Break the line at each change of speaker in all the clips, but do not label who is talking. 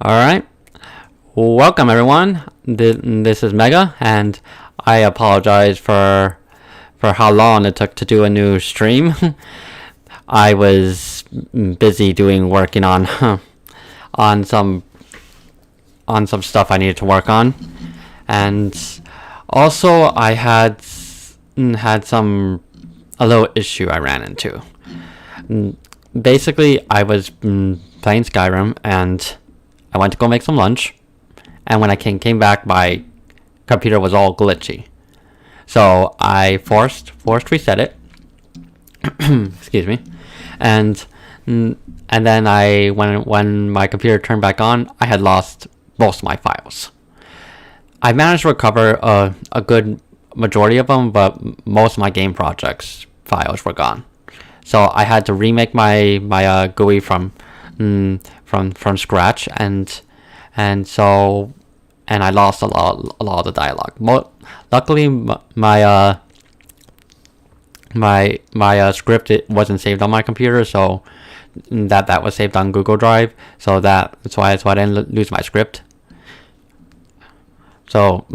All right. Welcome, everyone. This is Mega, and I apologize for how long it took to do a new stream. I was busy working on on some stuff I needed to work on, and also I had a little issue I ran into. Basically, I was playing Skyrim, and I went to go make some lunch, and when I came back, my computer was all glitchy. So I forced reset it. Excuse me, and then when my computer turned back on, I had lost most of my files. I managed to recover a good majority of them, but most of my game projects files were gone. So I had to remake my GUI from scratch, and I lost a lot of the dialogue. Luckily, my script, it wasn't saved on my computer, so that was saved on Google Drive. So that's why I didn't lose my script. So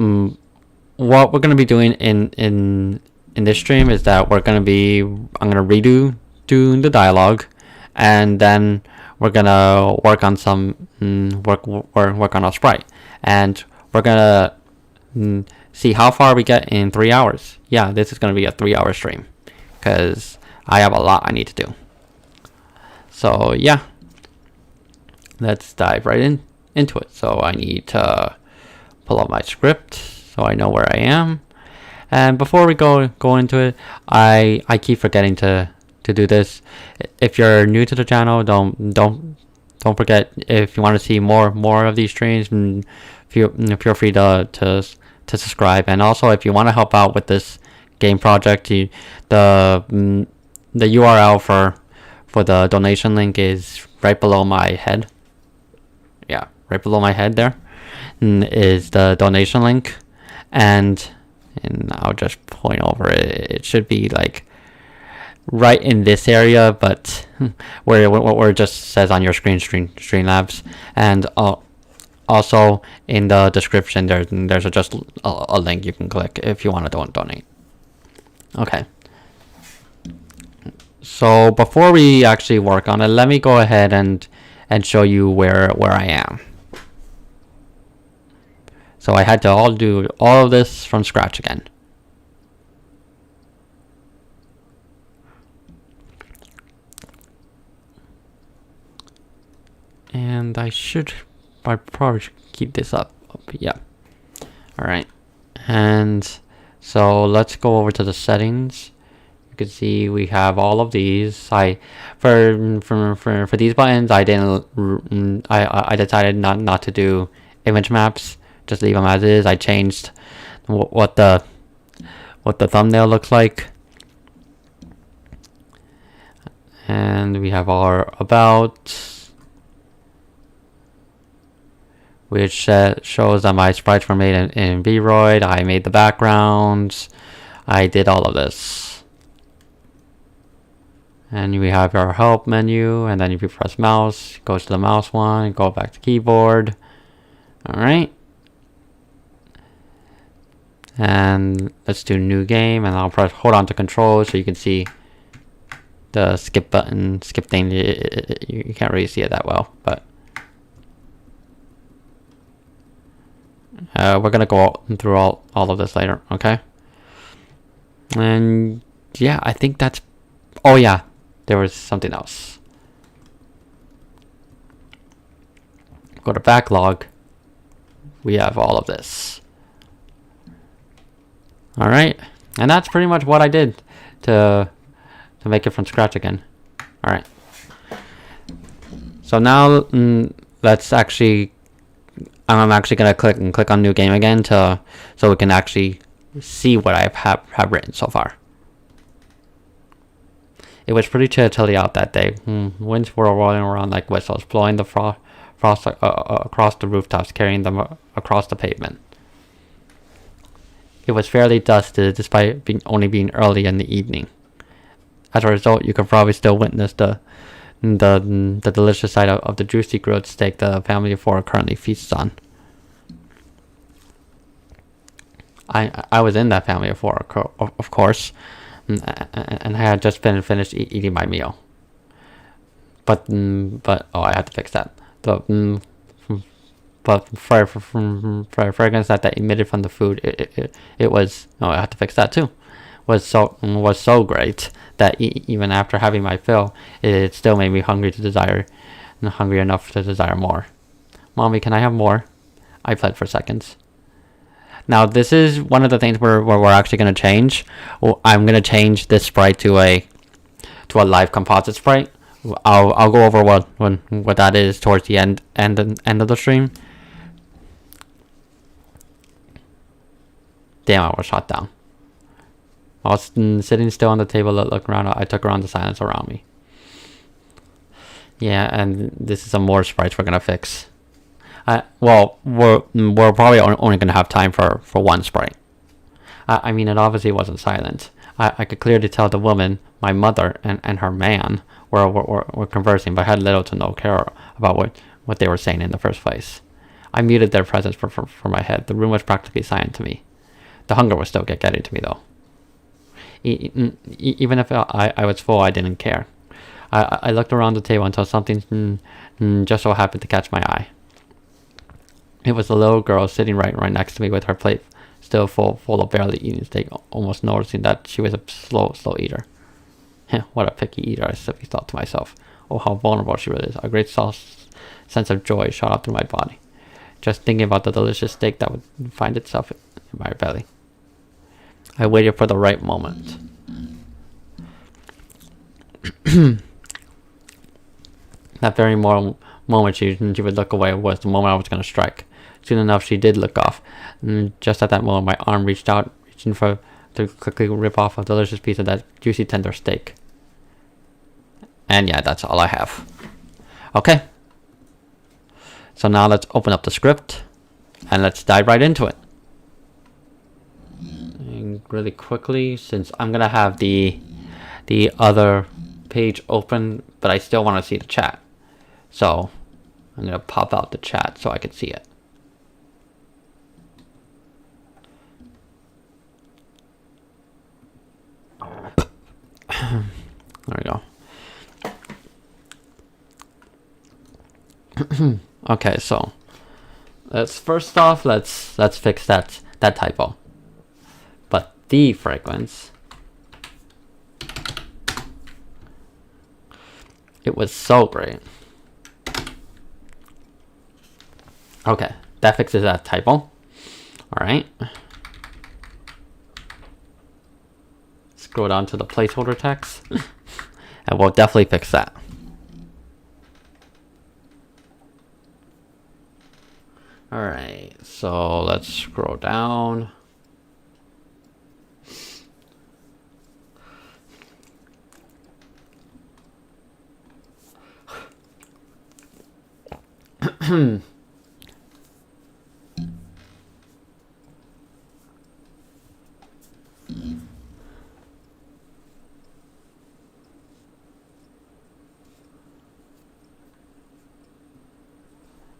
what we're gonna be doing in this stream is that I'm gonna redo the dialogue, and then we're gonna work on work on a sprite, and we're gonna see how far we get in 3 hours. Yeah, this is gonna be a 3-hour stream because I have a lot I need to do. So yeah, let's dive right into it. So I need to pull up my script so I know where I am. And before we go into it, I keep forgetting to do this. If you're new to the channel, don't forget, if you want to see more of these streams, feel free to subscribe. And also, if you want to help out with this game project, the URL for the donation link is right below my head. Yeah, right below my head there is the donation link, and I'll just point over it. It should be like right in this area, but where it just says on your screen Streamlabs, and also in the description there's just a link you can click if you want to donate. Okay. So before we actually work on it, let me go ahead and show you where I am. So I had to do all of this from scratch again. And I probably should keep this up. Yeah. All right. And so let's go over to the settings. You can see we have all of these. For these buttons, I decided not to do image maps. Just leave them as is. I changed what the thumbnail looks like. And we have our about, which shows that my sprites were made in Vroid. I made the backgrounds. I did all of this. And we have our help menu, and then if you press mouse, it goes to the mouse one, and go back to keyboard. All right. And let's do new game, and I'll hold on to control so you can see the skip thing. You can't really see it that well, but we're gonna go through all of this later, okay? And yeah, I think that's, oh yeah, there was something else. Go to backlog. We have all of this. All right, and that's pretty much what I did to make it from scratch again. All right. So now let's actually, I'm actually gonna click on new game again so we can actually see what I have written so far. It was pretty chilly out that day. Winds were rolling around like whistles, blowing the frost across the rooftops, carrying them across the pavement. It was fairly dusty despite only being early in the evening. As a result, you can probably still witness the the delicious sight of the juicy grilled steak the family of four currently feasts on. I was in that family of four, of course, and I had just finished eating my meal. But oh, I had to fix that. But fragrance that emitted from the food, it was, oh, I had to fix that too. Was so great that even after having my fill, it still made me hungry enough to desire more. Mommy, can I have more? I pled for seconds. Now this is one of the things where we're actually going to change. I'm going to change this sprite to a live composite sprite. I'll go over what that is towards the end of the stream. Damn, I was shot down. I was sitting still on the table, looking around. I took around the silence around me. Yeah, and this is some more sprites we're gonna fix. Well, we're probably only gonna have time for one sprite. I mean, it obviously wasn't silent. I could clearly tell the woman, my mother, and her man were conversing, but had little to no care about what they were saying in the first place. I muted their presence for my head. The room was practically silent to me. The hunger was still getting to me, though. Even if I was full, I didn't care. I looked around the table until something just so happened to catch my eye. It was a little girl sitting right next to me with her plate still full of barely eating steak, almost noticing that she was a slow eater. What a picky eater, I simply thought to myself. Oh, how vulnerable she really is. A great sense of joy shot up through my body, just thinking about the delicious steak that would find itself in my belly. I waited for the right moment. That very moment she would look away was the moment I was going to strike. Soon enough, she did look off. And just at that moment, my arm reached out, reaching to quickly rip off a delicious piece of that juicy, tender steak. And yeah, that's all I have. Okay. So now let's open up the script and let's dive right into it. And really quickly, since I'm going to have the other page open, but I still want to see the chat. So I'm going to pop out the chat so I can see it. There we go. Okay, so let's first off let's fix that typo. But the fragrance, it was so great. Okay, that fixes that typo. All right. Scroll down to the placeholder text, and we'll definitely fix that. All right, so let's scroll down.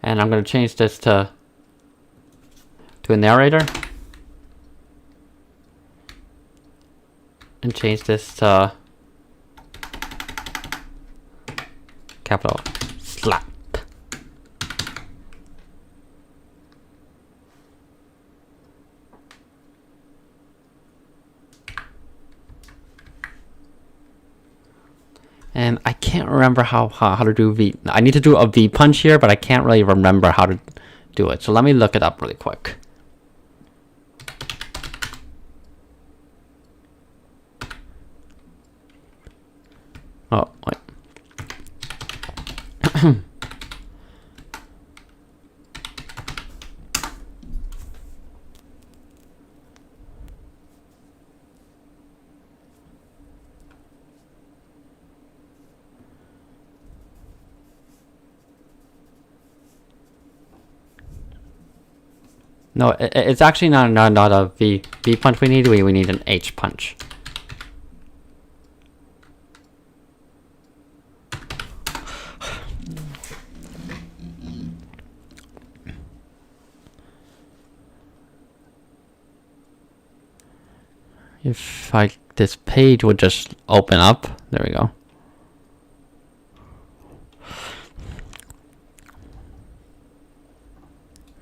And I'm going to change this to a narrator. And change this to capital slap. And I can't remember how to do V. I need to do a V punch here, but I can't really remember how to do it. So let me look it up really quick. Oh, wait. No, it's actually not a V punch we need. We need an H punch. If this page would just open up. There we go.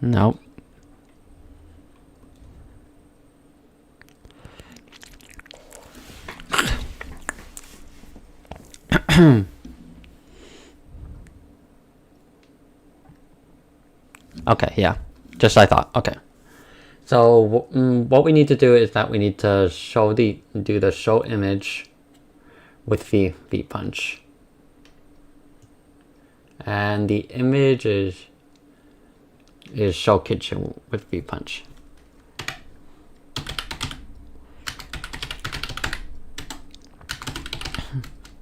Nope. Okay, yeah. Just I thought. Okay. So what we need to do is that we need to do the show image with vpunch. And the image is show kitchen with vpunch.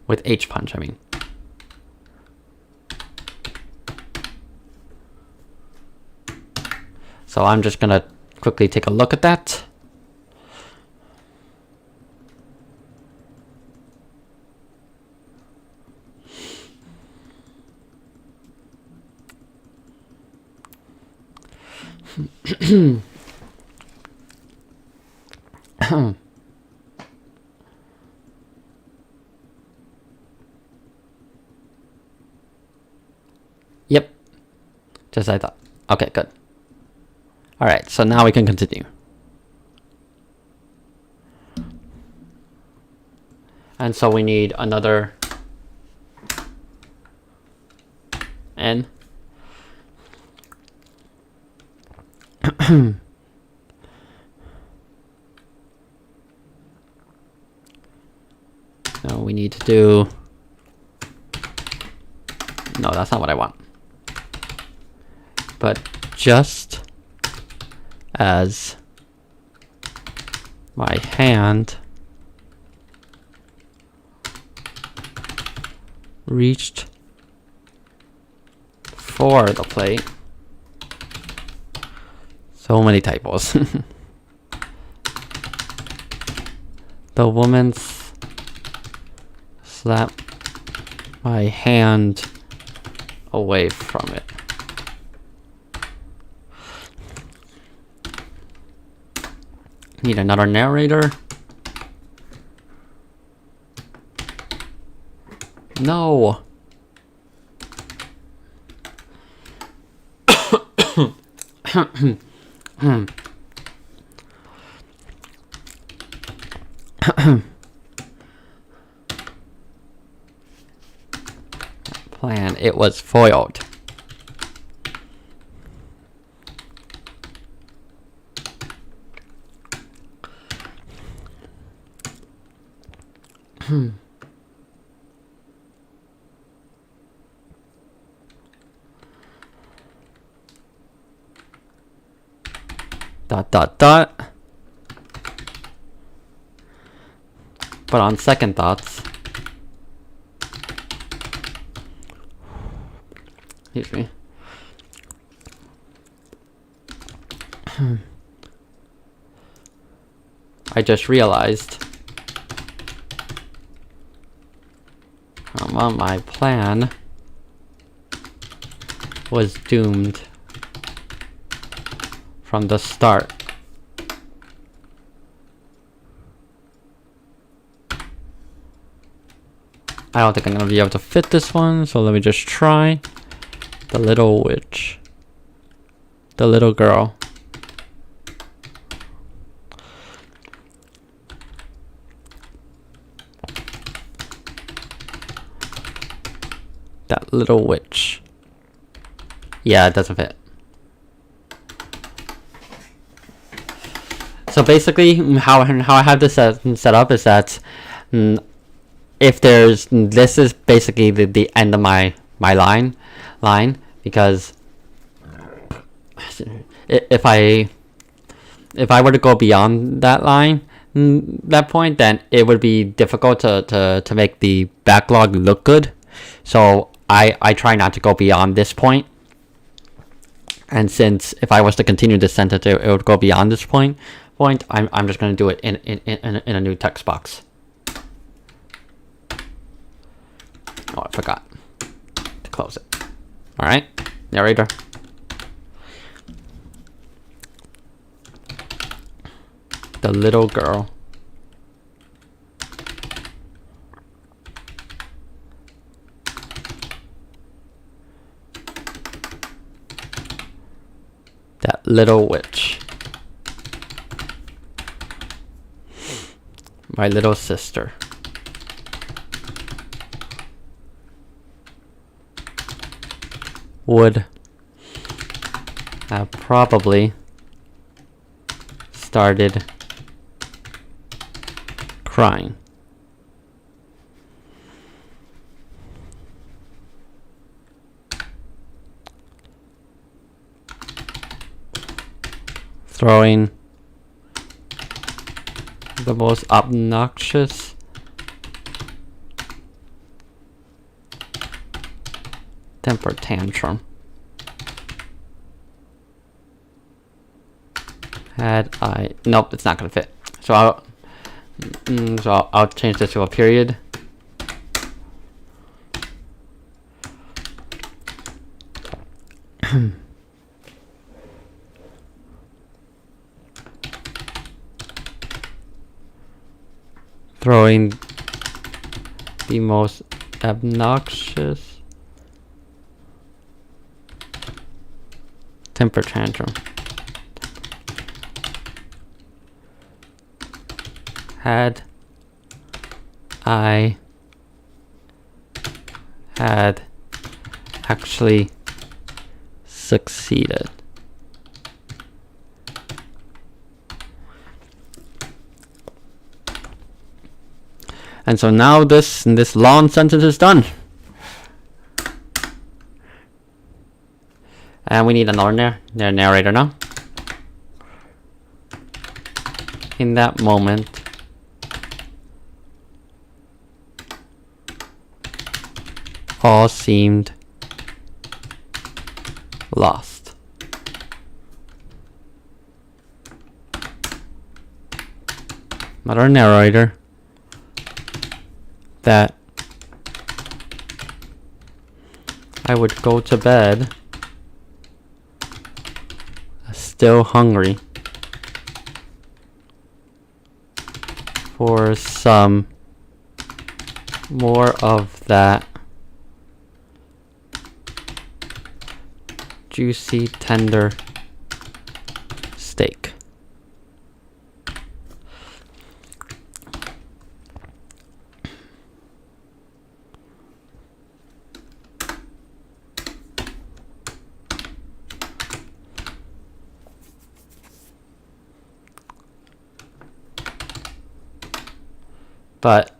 With hpunch, I mean. So I'm just gonna quickly take a look at that. Yep. Just as I thought. Okay, good. Alright, so now we can continue. And so we need another N. Now we need to do... No, that's not what I want. But just as my hand reached for the plate. So many typos. The woman slapped my hand away from it. Need another narrator. No. Plan, it was foiled. Dot dot dot. But on second thoughts, excuse me. I just realized my plan was doomed from the start. I don't think I'm gonna be able to fit this one, so let me just try. The little witch. The little girl. That little witch. Yeah, it doesn't fit. So basically, how I have this set up is that if there's, this is basically the end of my line, because if I were to go beyond that line, that point, then it would be difficult to make the backlog look good. So I try not to go beyond this point. And since if I was to continue this sentence, it would go beyond this point, I'm just going to do it in a new text box. Oh, I forgot to close it. All right, narrator. The little girl little witch. My little sister. Would have probably started crying. Throwing the most obnoxious temper tantrum. Had I... Nope, it's not gonna fit. So I'll change this to a period. Throwing the most obnoxious temper tantrum. Had I had actually succeeded. And so now this long sentence is done. And we need another narrator now. In that moment, all seemed lost. Another narrator. That I would go to bed still hungry for some more of that juicy, tender steak. But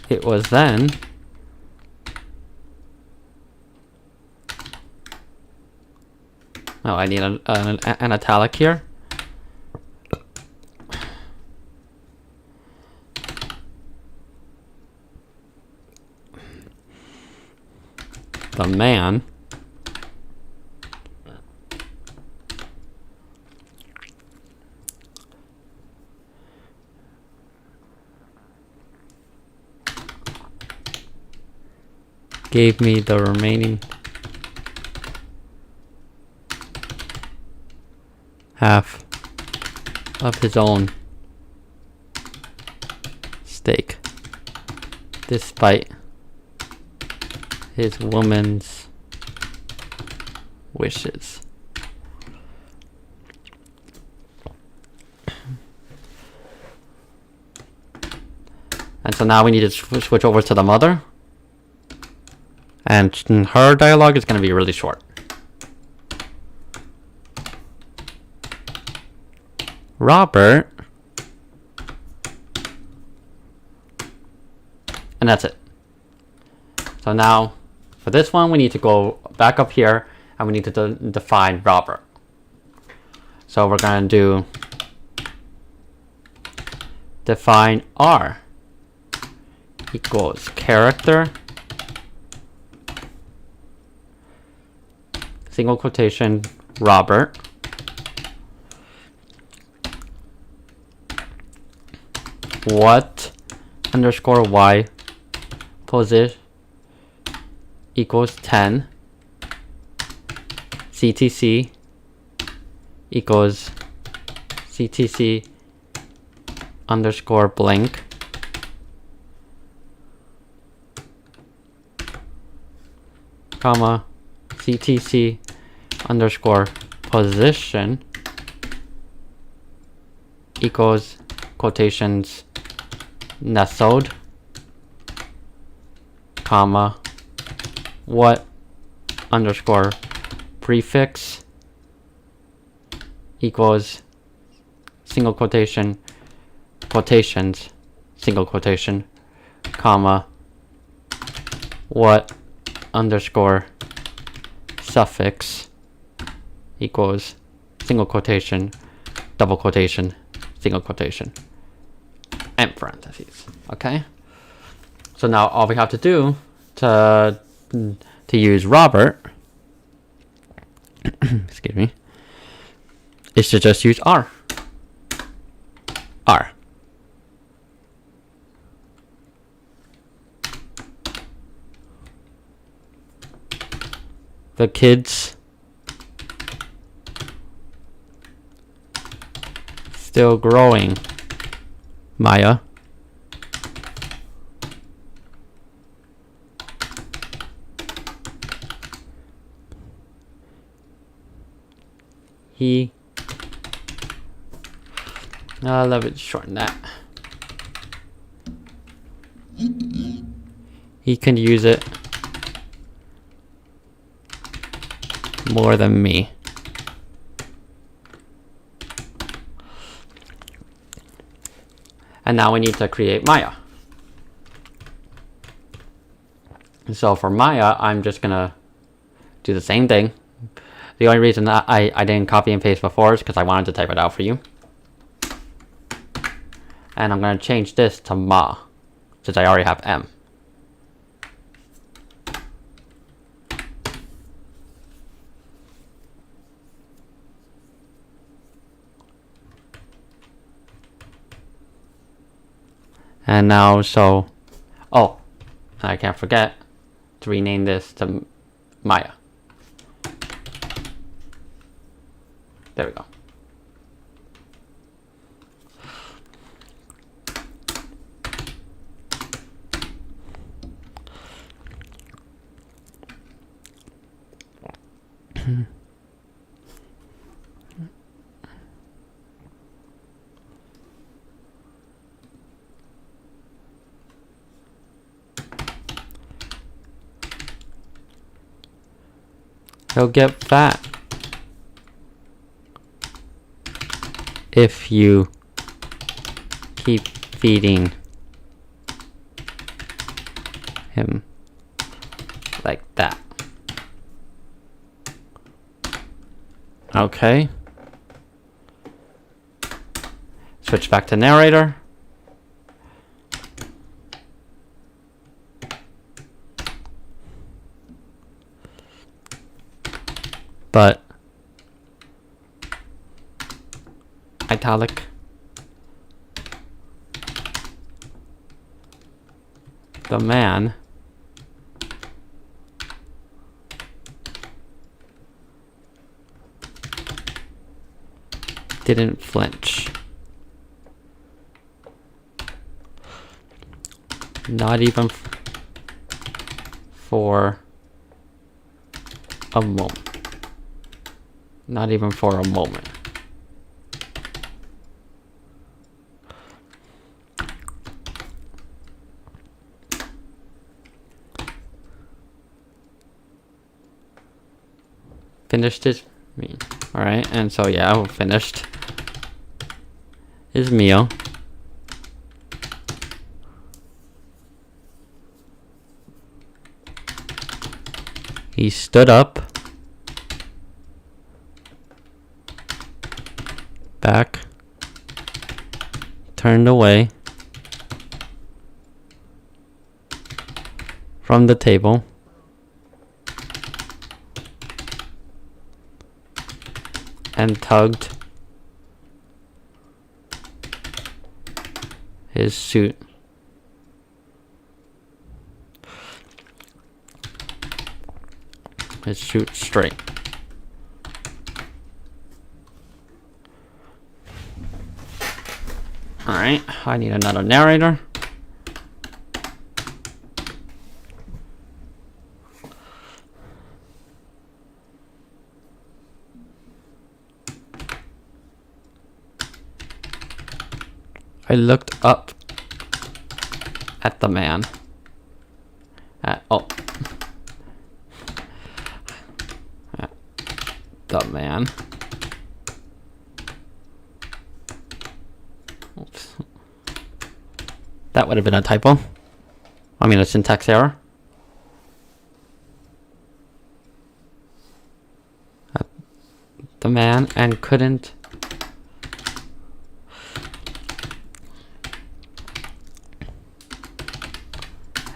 it was then I need an italic here. The man gave me the remaining half of his own steak, despite his woman's wishes. And so now we need to switch over to the mother. And her dialogue is going to be really short. Robert. And that's it. So now, for this one, we need to go back up here and we need to define Robert. So we're going to do define R equals character, single quotation, Robert, what underscore y position equals 10, CTC equals CTC underscore blank, comma etc underscore position equals quotations nestled, comma, what underscore prefix equals single quotation, quotations, single quotation, comma, what underscore suffix equals single quotation, double quotation, single quotation, and parentheses. Okay? So now all we have to do to use Robert, excuse me, is to just use R. R. The kids still growing, Maya. Let me shorten that. He can use it more than me. And now we need to create Maya. So for Maya, I'm just gonna do the same thing. The only reason that I didn't copy and paste before is because I wanted to type it out for you. And I'm gonna change this to Ma, since I already have M. And now, so, oh, I can't forget to rename this to Maya. There we go. He'll get fat if you keep feeding him like that. Okay. Switch back to narrator. But italic. The man didn't flinch. Not even for a moment. Not even for a moment. Finished his meal. Alright, and so yeah, we finished his meal. He stood up. Back. Turned away from the table. And tugged his suit. His suit straight. Alright, I need another narrator. I looked up at the man. At the man. Oops. That would have been a typo. I mean, a syntax error. The man, and couldn't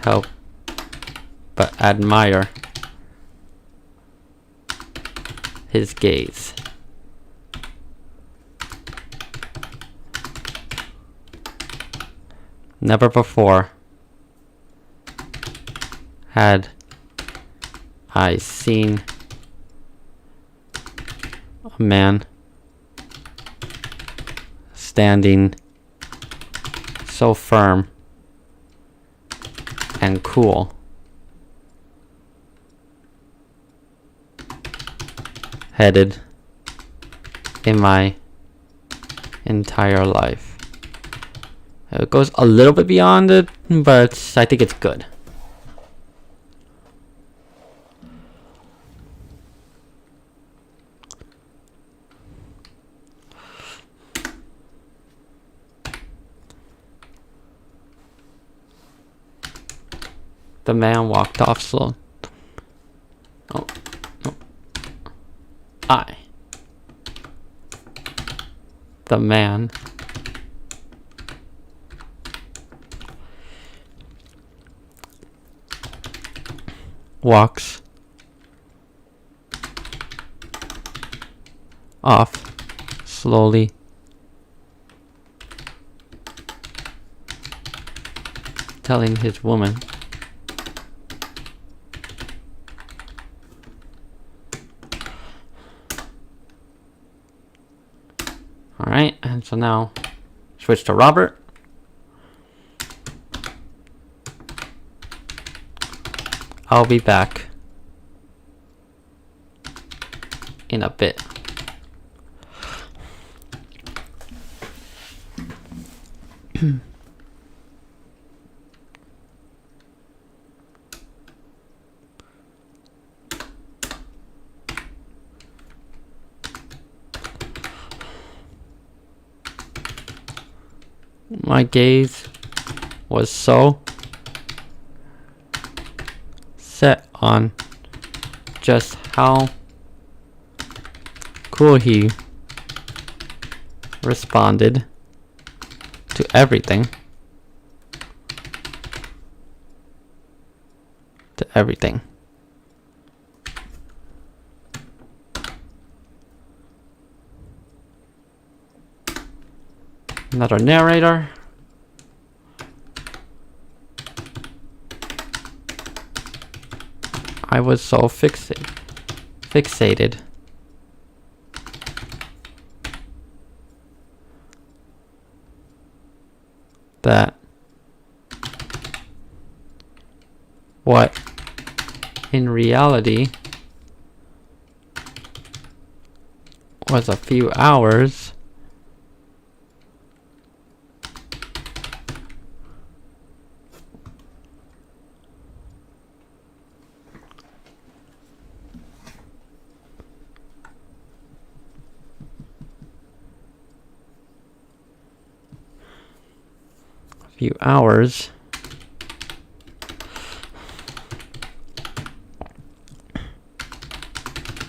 help but admire his gaze. Never before had I seen a man standing so firm and cool, headed in my entire life. It goes a little bit beyond it, but I think it's good. The man walked off slow. Oh. The man walks off slowly, telling his woman alright, and so now switch to Robert. I'll be back in a bit. My gaze was so set on just how cool he responded to everything. Another narrator. I was so fixated that what in reality was a few hours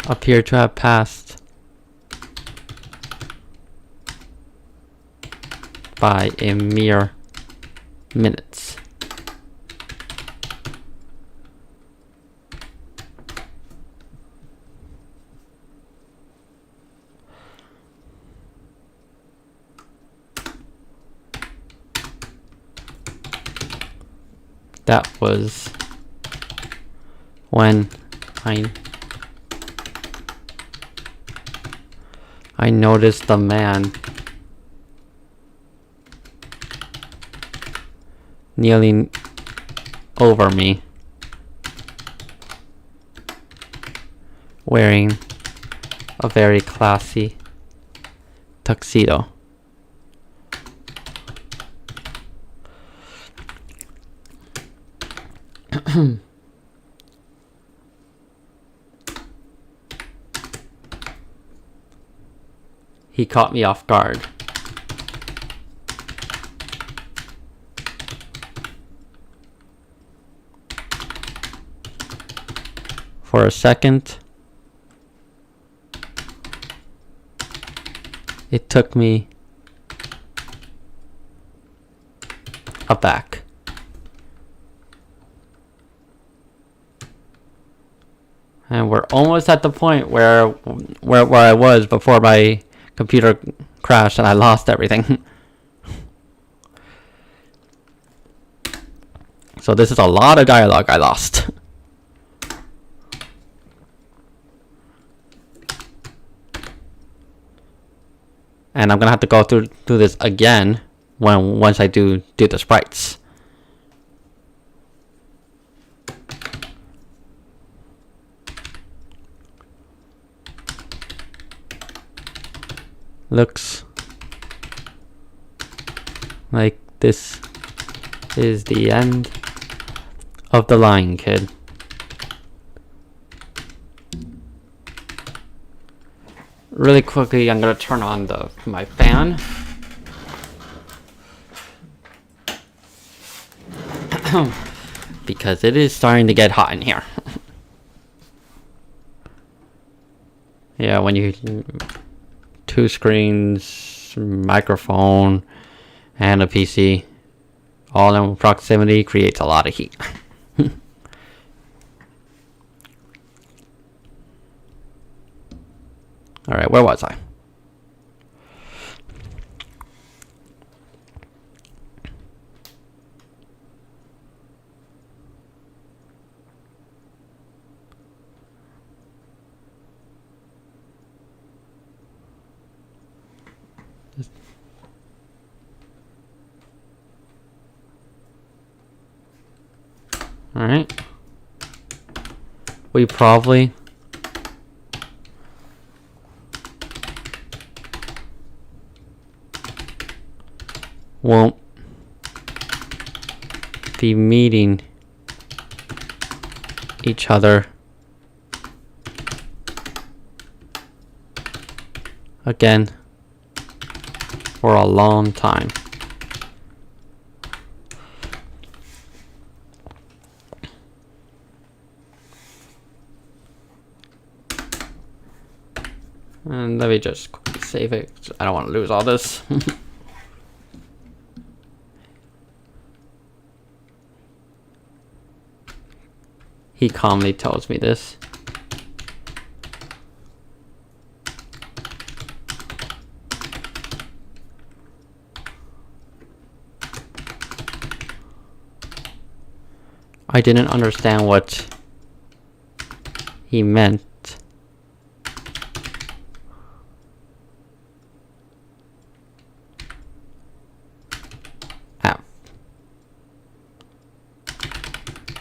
appear to have passed by in mere minutes. That was when I noticed the man kneeling over me, wearing a very classy tuxedo. He caught me off guard. For a second, it took me aback. And we're almost at the point where I was before my computer crashed and I lost everything. So this is a lot of dialogue I lost. And I'm gonna have to go through this again once I do the sprites. Looks like this is the end of the line, kid. Really quickly, I'm gonna turn on my fan. Because it is starting to get hot in here. Yeah, when you 2 screens, microphone, and a PC all in proximity creates a lot of heat. Alright, where was I? Alright. We probably won't be meeting each other again for a long time. And let me just quickly save it. I don't want to lose all this. He calmly tells me this. I didn't understand what he meant.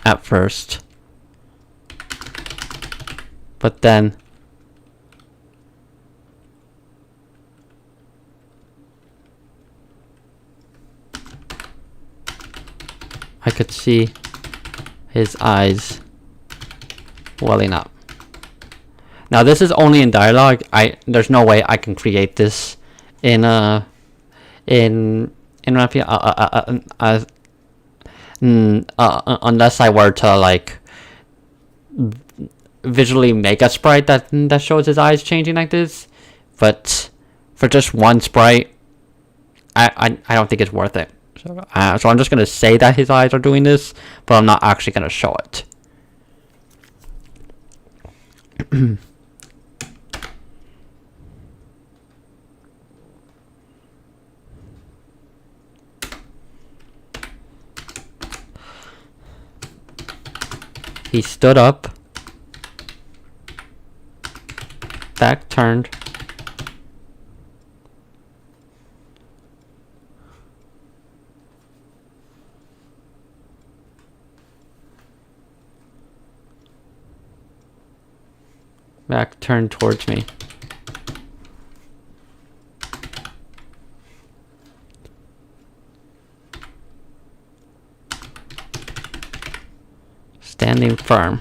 At first. But then I could see his eyes welling up. Now this is only in dialogue. There's no way I can create this in unless I were to like visually make a sprite that shows his eyes changing like this. But for just one sprite, I don't think it's worth it. So I'm just gonna say that his eyes are doing this, but I'm not actually gonna show it. He stood up, back turned, back turned towards me. standing firm.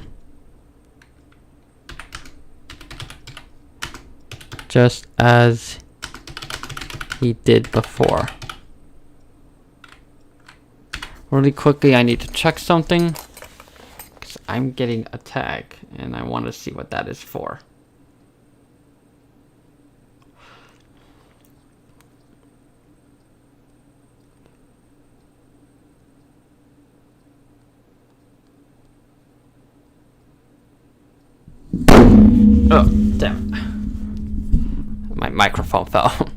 Just as he did before. Really quickly, I need to check something. Because I'm getting a tag, and I want to see what that is for. Oh, damn it. My microphone fell.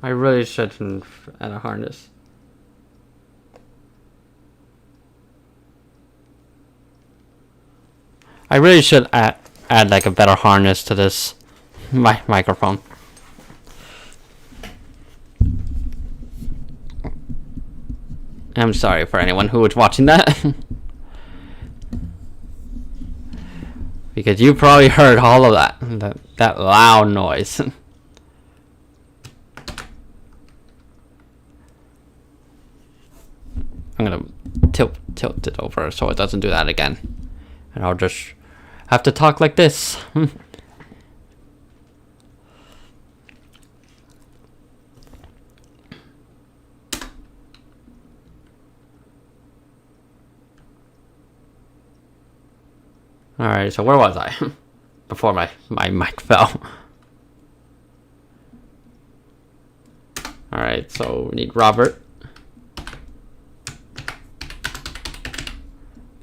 I really shouldn't add a harness. I really should add like a better harness to this microphone. I'm sorry for anyone who was watching that. Because you probably heard all of that loud noise. I'm gonna tilt it over so it doesn't do that again. And I'll just have to talk like this. Alright, so where was I? Before my mic fell. Alright, so we need Robert.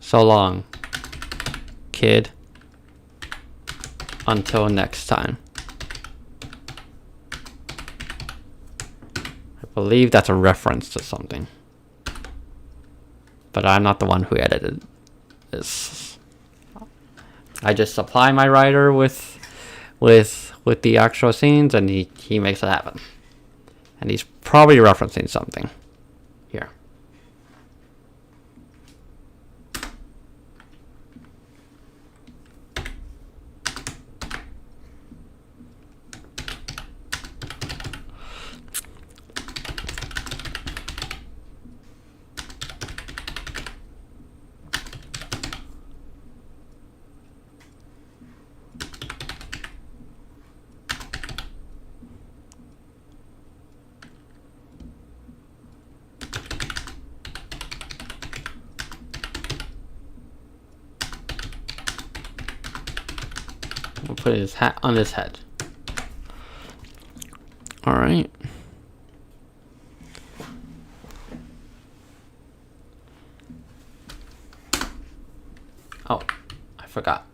So long, kid. Until next time. I believe that's a reference to something. But I'm not the one who edited this. I just supply my writer with the actual scenes, and he makes it happen. And he's probably referencing something here. We'll put his hat on his head. All right. Oh, I forgot.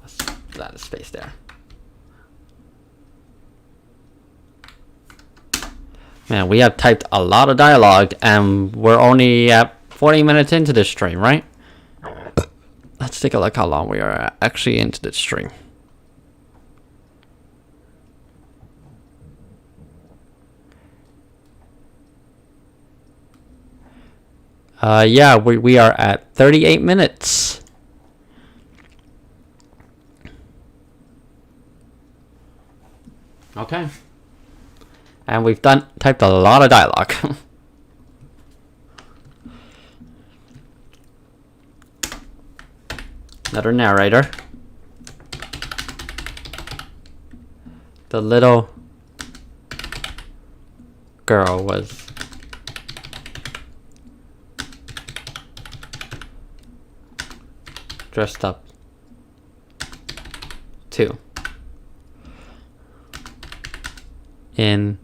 Let's add a space there. Man, we have typed a lot of dialogue, and we're only at 40 minutes into this stream, right? Let's take a look how long we are actually into this stream. Yeah, we are at 38 minutes. Okay. And we've typed a lot of dialogue. Another narrator. The little girl was dressed up too in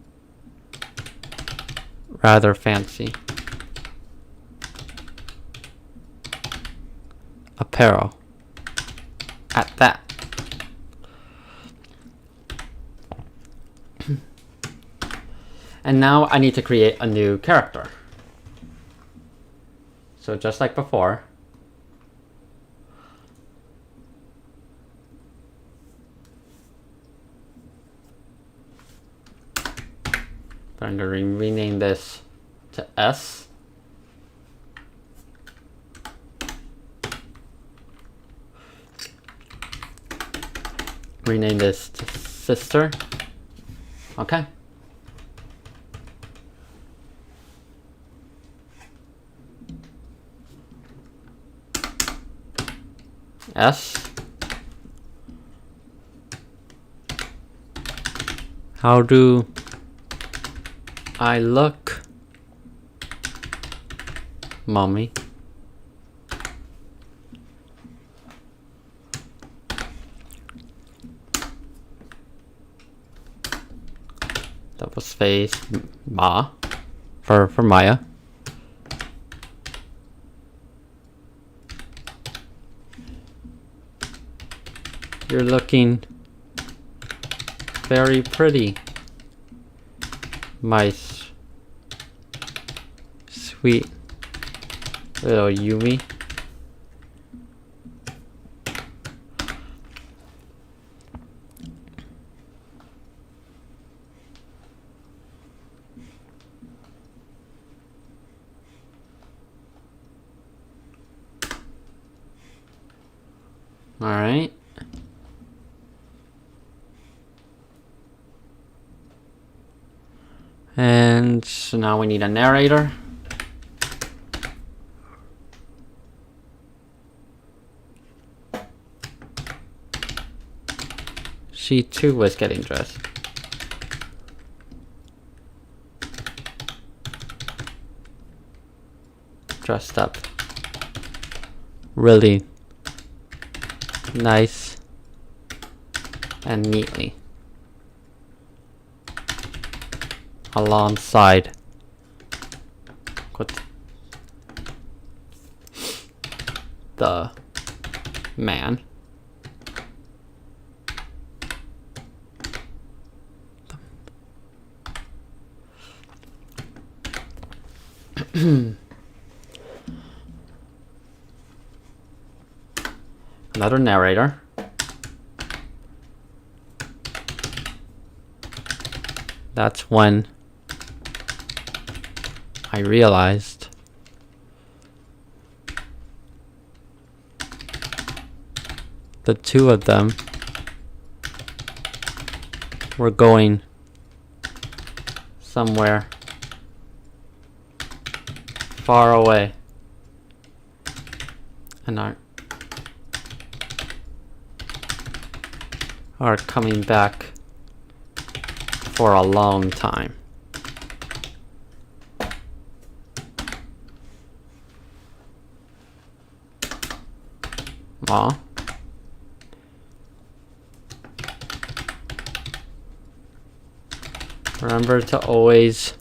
rather fancy apparel at that. And now I need to create a new character. So just like before, I'm going to rename this to S. Rename this to sister. Okay. S. How do I look, mommy? That was face Ma for Maya. You're looking very pretty, my sweet little Yumi. All right. And so now we need a narrator. She too was getting dressed. Dressed up. Really nice and neatly. Alongside with the man. Another narrator. That's when I realized the two of them were going somewhere far away and are coming back for a long time. Aw. Remember to always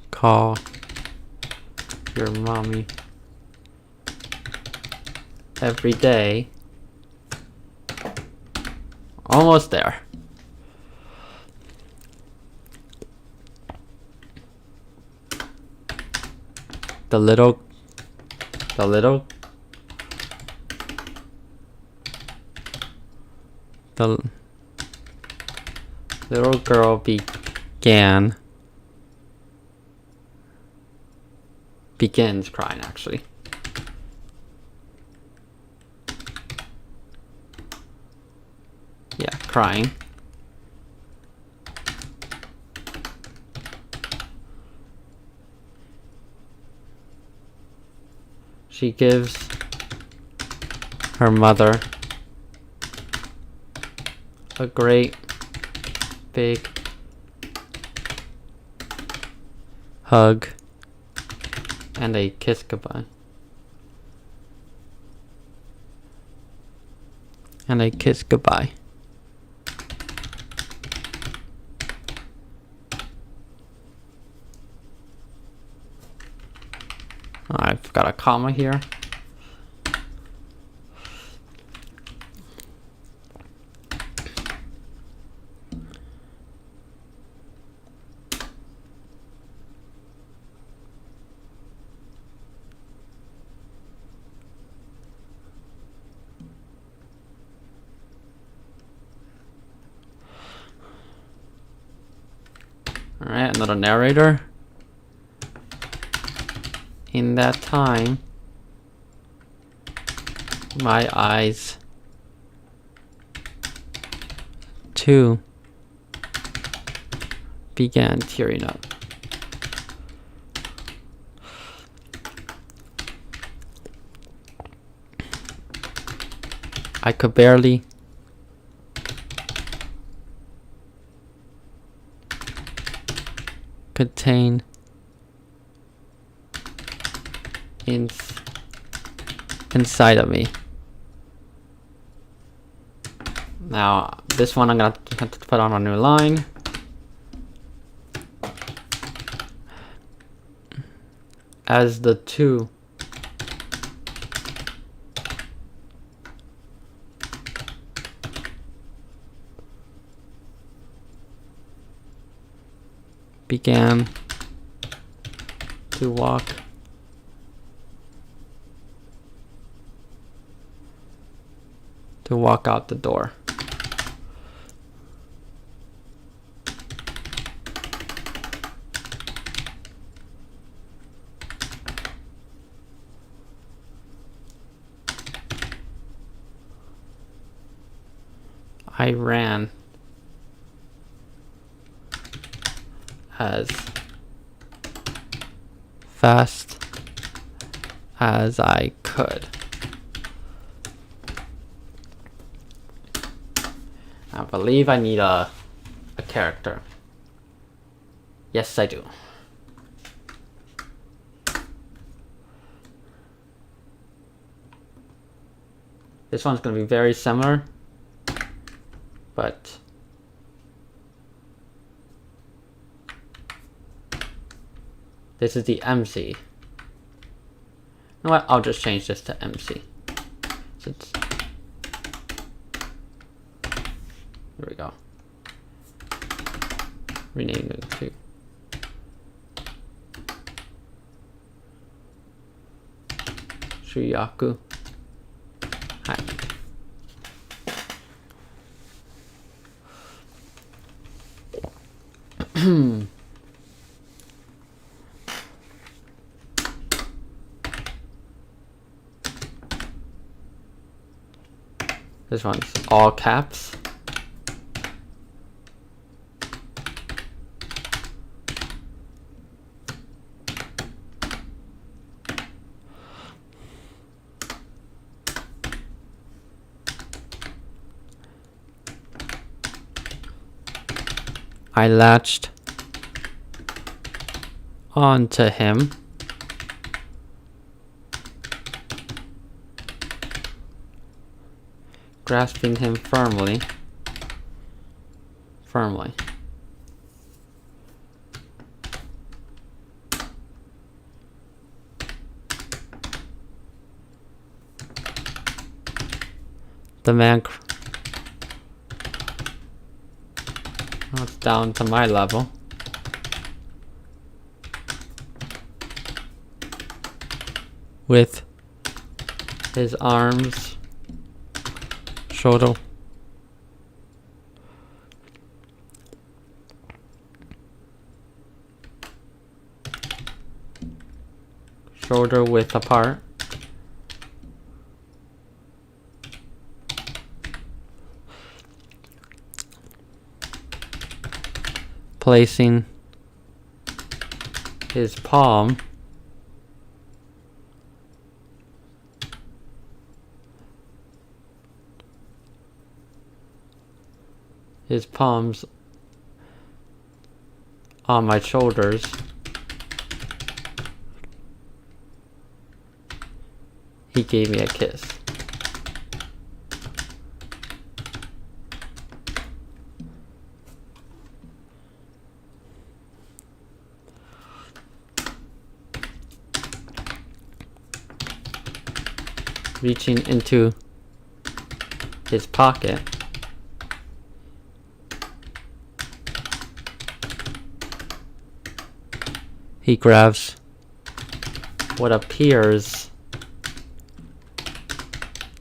call your mommy every day. Almost there. The little girl begins crying, actually. Yeah, crying. She gives her mother a great big hug and a kiss goodbye. And a kiss goodbye. I forgot a comma here. Alright, another narrator. In that time, my eyes too began tearing up. I could barely contain inside of me. Now this one I'm gonna have to put on a new line. As the two began to walk out the door. I ran as fast as I could. I believe I need a character. Yes, I do. This one's going to be very similar, but this is the MC. You know what? I'll just change this to MC. Since here we go. Rename it to Shuyaku. Hi. This one's all caps. I latched onto him. Grasping him firmly. The man it's down to my level. With his arms, shoulder width apart. Placing his palms on my shoulders. He gave me a kiss. Reaching into his pocket, he grabs what appears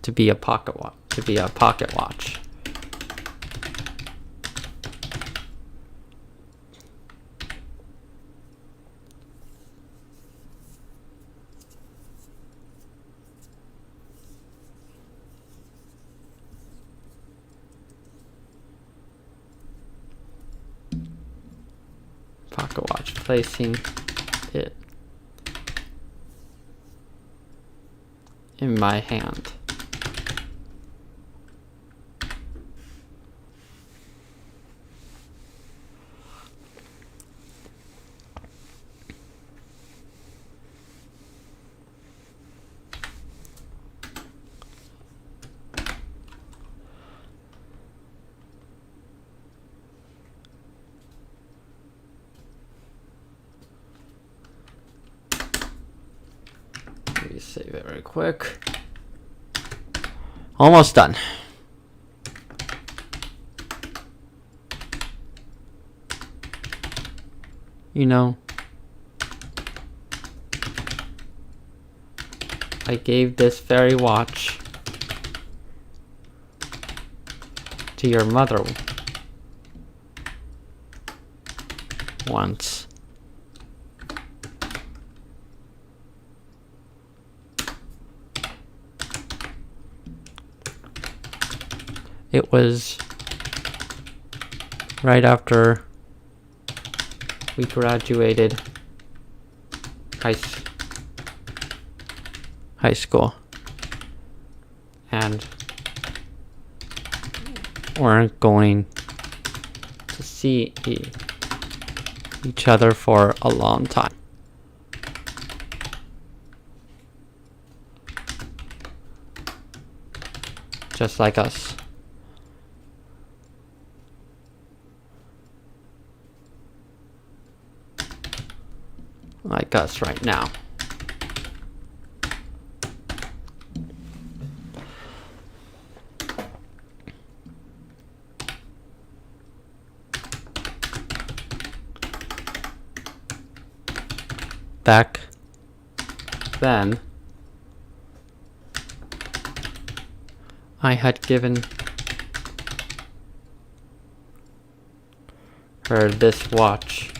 to be a pocket watch. Placing it in my hand. Save it very quick. Almost done. You know, I gave this very watch to your mother once. It was right after we graduated high school and weren't going to see each other for a long time. Just like us. Like us right now. Back then, I had given her this watch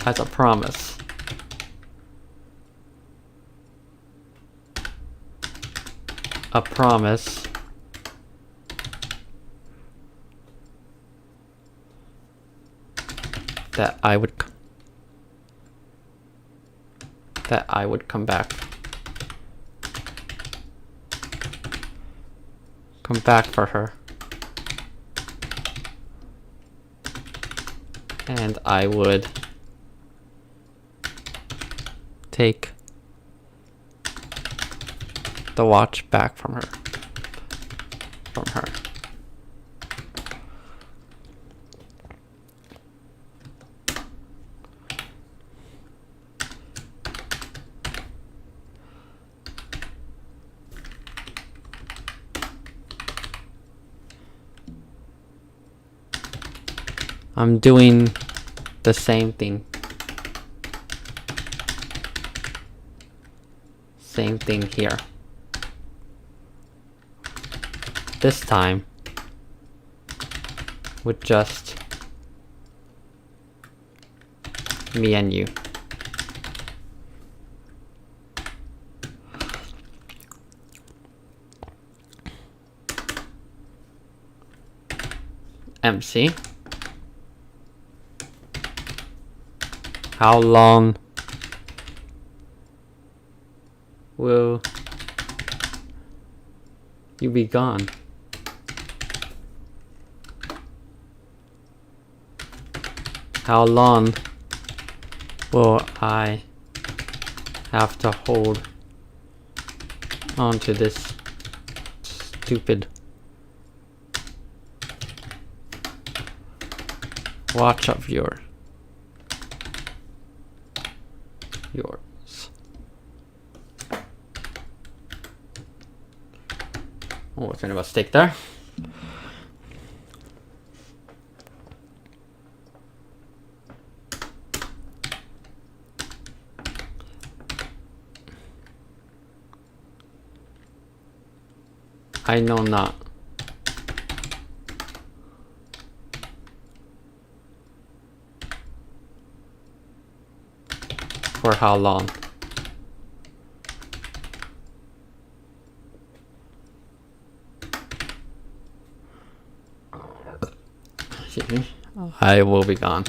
as a promise. A promise that I would come back. Come back for her. And I would take the watch back from her. I'm doing the same thing. Same thing here. This time with just me and you. MC. How long will you be gone? How long will I have to hold on to this stupid watch of yours? Oh, what's in a mistake there? I know not. For how long? Excuse me. I will be gone.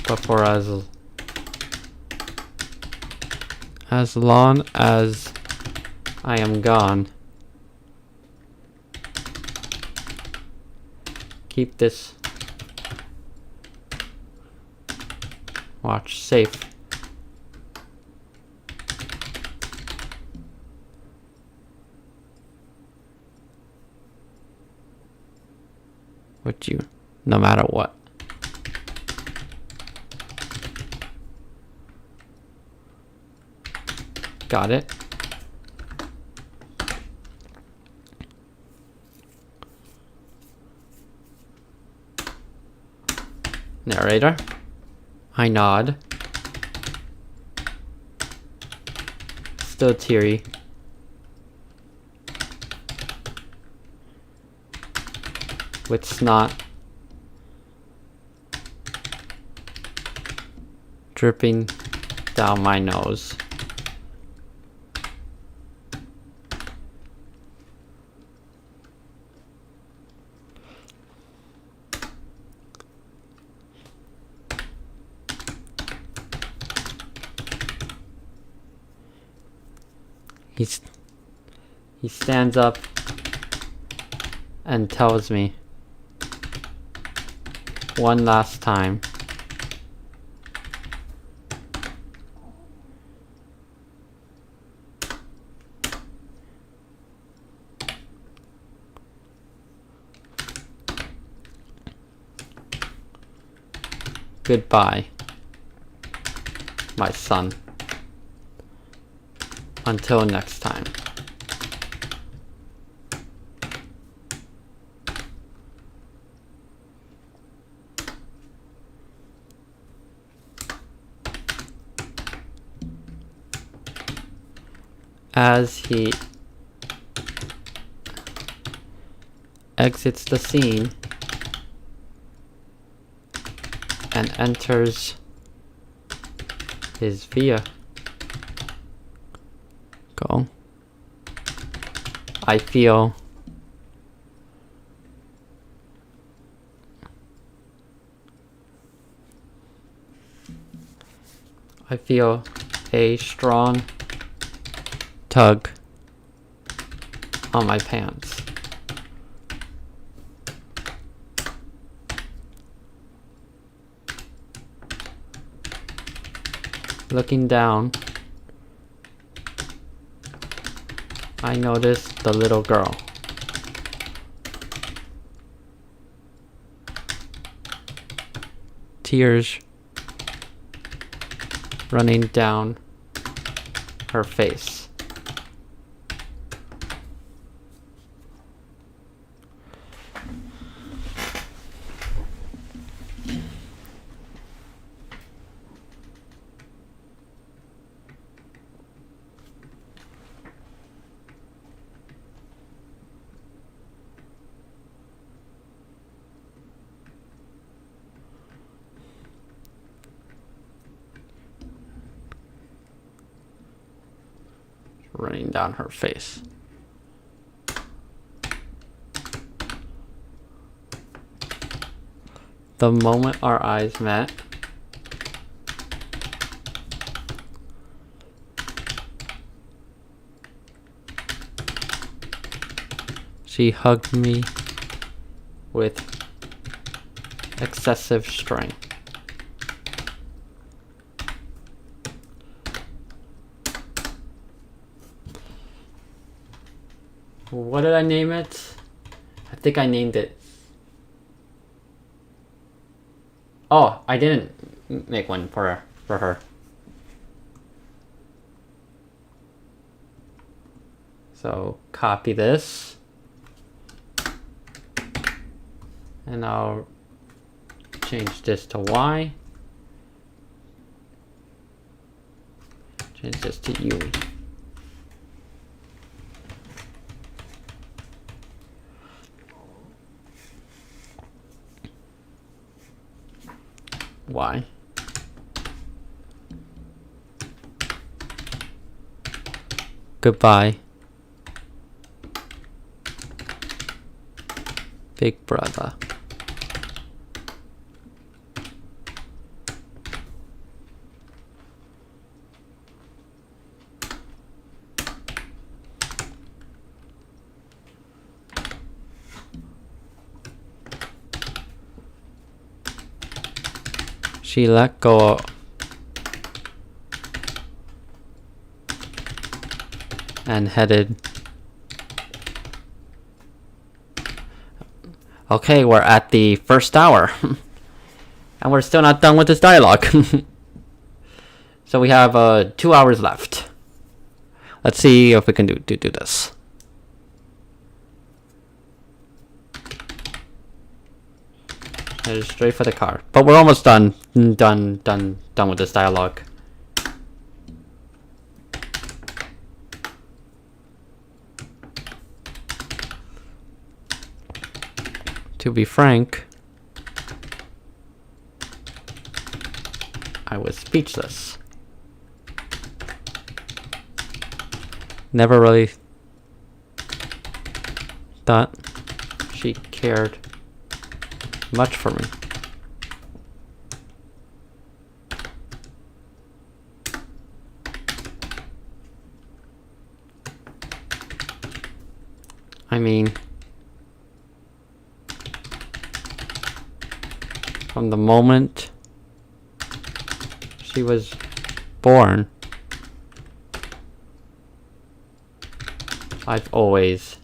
But for as long as I am gone, keep this watch safe. with you, no matter what. Got it? Narrator. I nod. Still teary. With snot dripping down my nose. He stands up and tells me one last time, goodbye, my son. Until next time. As he exits the scene and enters his vehicle, I feel a strong tug on my pants. Looking down, I noticed the little girl. Tears running down her face. Running down her face. The moment our eyes met, she hugged me with excessive strength. What did I name it? I think I named it. Oh, I didn't make one for her. So copy this. And I'll change this to Y. Change this to U. Y. Goodbye, big brother. She let go and headed Okay, we're at the first hour. And we're still not done with this dialogue. So we have 2 hours left. Let's see if we can do this. Head straight for the car. But we're almost done with this dialogue. To be frank, I was speechless. Never really thought she cared much for me. I mean, from the moment she was born, I've always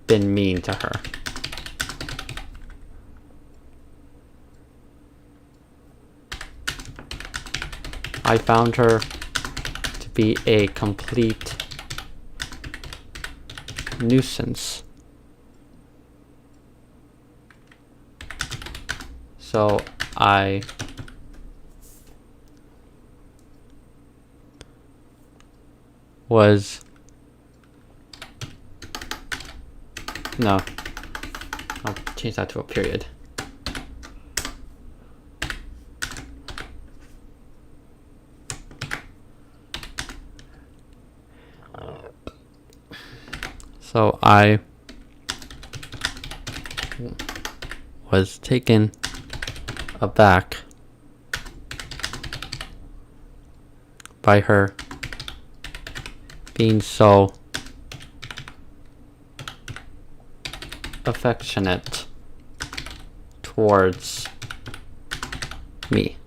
been mean to her. I found her to be a complete nuisance. So I was no, I'll change that to a period. So I was taken aback by her being so affectionate towards me.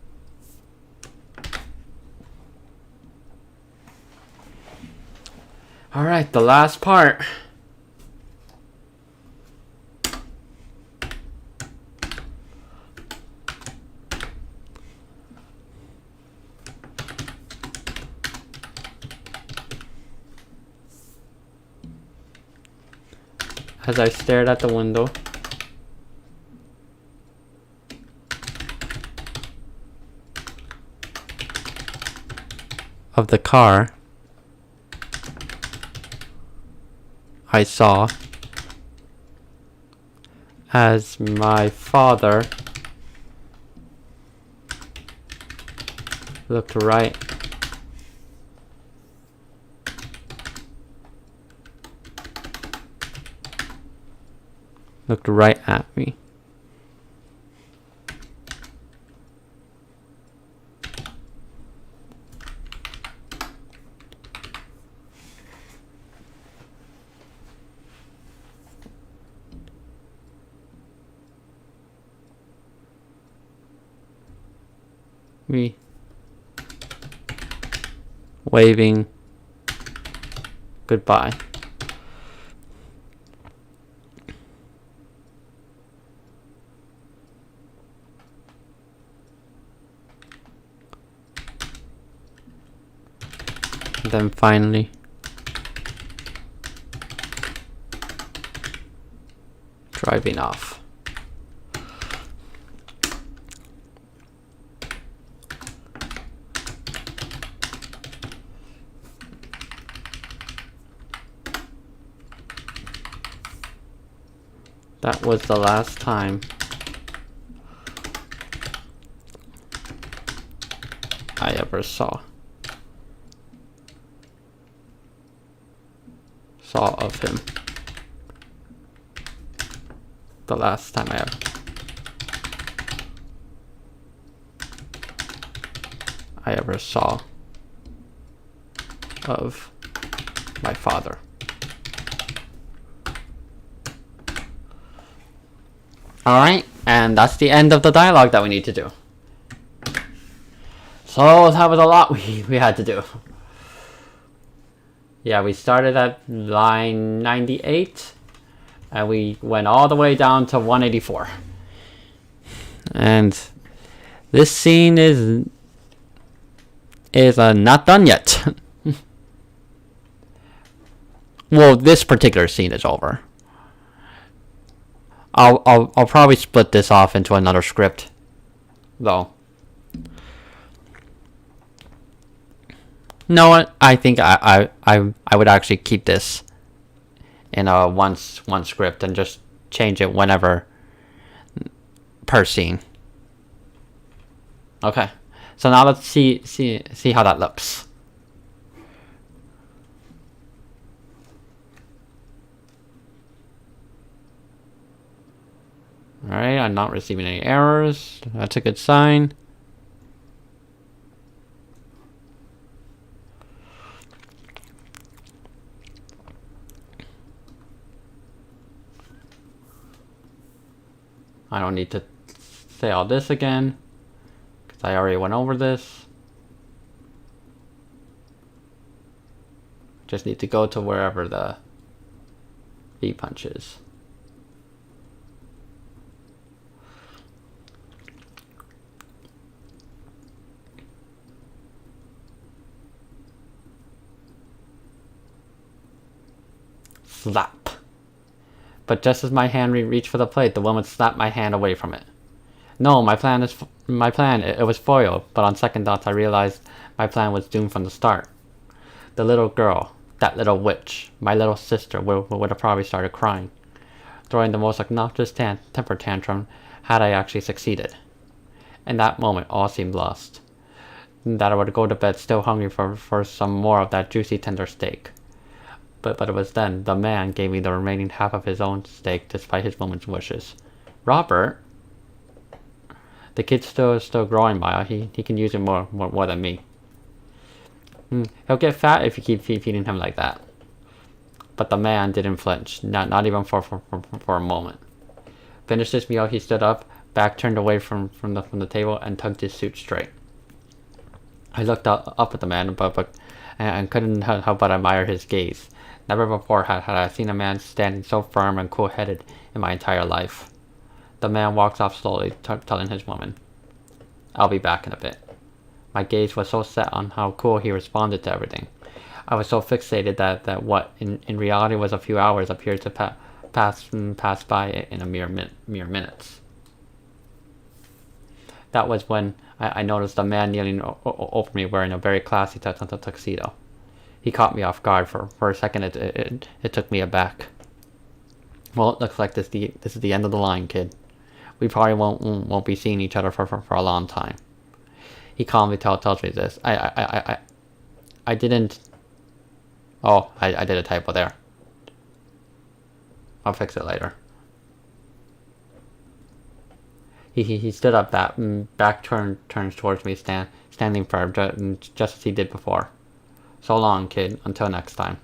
All right, the last part. As I stared at the window, of the car, I saw as my father looked right at me. Me waving goodbye. And then finally driving off. That was the last time I ever saw of him. The last time I ever saw of my father. Alright, and that's the end of the dialogue that we need to do. So that was a lot we had to do. Yeah, we started at line 98, And we went all the way down to 184. And this scene is not done yet. Well, this particular scene is over. I'll probably split this off into another script, though. No, what? I think I would actually keep this in a one script and just change it whenever per scene. Okay, so now let's see how that looks. Alright, I'm not receiving any errors. That's a good sign. I don't need to say all this again, because I already went over this. Just need to go to wherever the V punch is. Slap. But just as my hand reached for the plate, the woman slapped my hand away from it. No, my plan, it was foiled, but on second thoughts I realized my plan was doomed from the start. The little girl, that little witch, my little sister would have probably started crying, throwing the most obnoxious temper tantrum had I actually succeeded. In that moment, all seemed lost. That I would go to bed still hungry for some more of that juicy tender steak. But it was then the man gave me the remaining half of his own steak despite his woman's wishes. Robert? The kid's still growing, Maya. He can use it more than me. He'll get fat if you keep feeding him like that. But the man didn't flinch, not even for a moment. Finished his meal, he stood up, back turned away from the table, and tugged his suit straight. I looked up at the man, and couldn't help but admire his gaze. Never before had I seen a man standing so firm and cool-headed in my entire life. The man walks off slowly, telling his woman, "I'll be back in a bit." My gaze was so set on how cool he responded to everything. I was so fixated that what in reality was a few hours appeared to pass by in a mere minutes. That was when I noticed a man kneeling over me wearing a very classy tuxedo. He caught me off guard. For a second, it took me aback. Well, it looks like this is the end of the line, kid. We probably won't be seeing each other for a long time. He calmly tells me this. I didn't. Oh, I did a typo there. I'll fix it later. He stood up, back turns towards me, standing firm, just as he did before. "So long, kid. Until next time."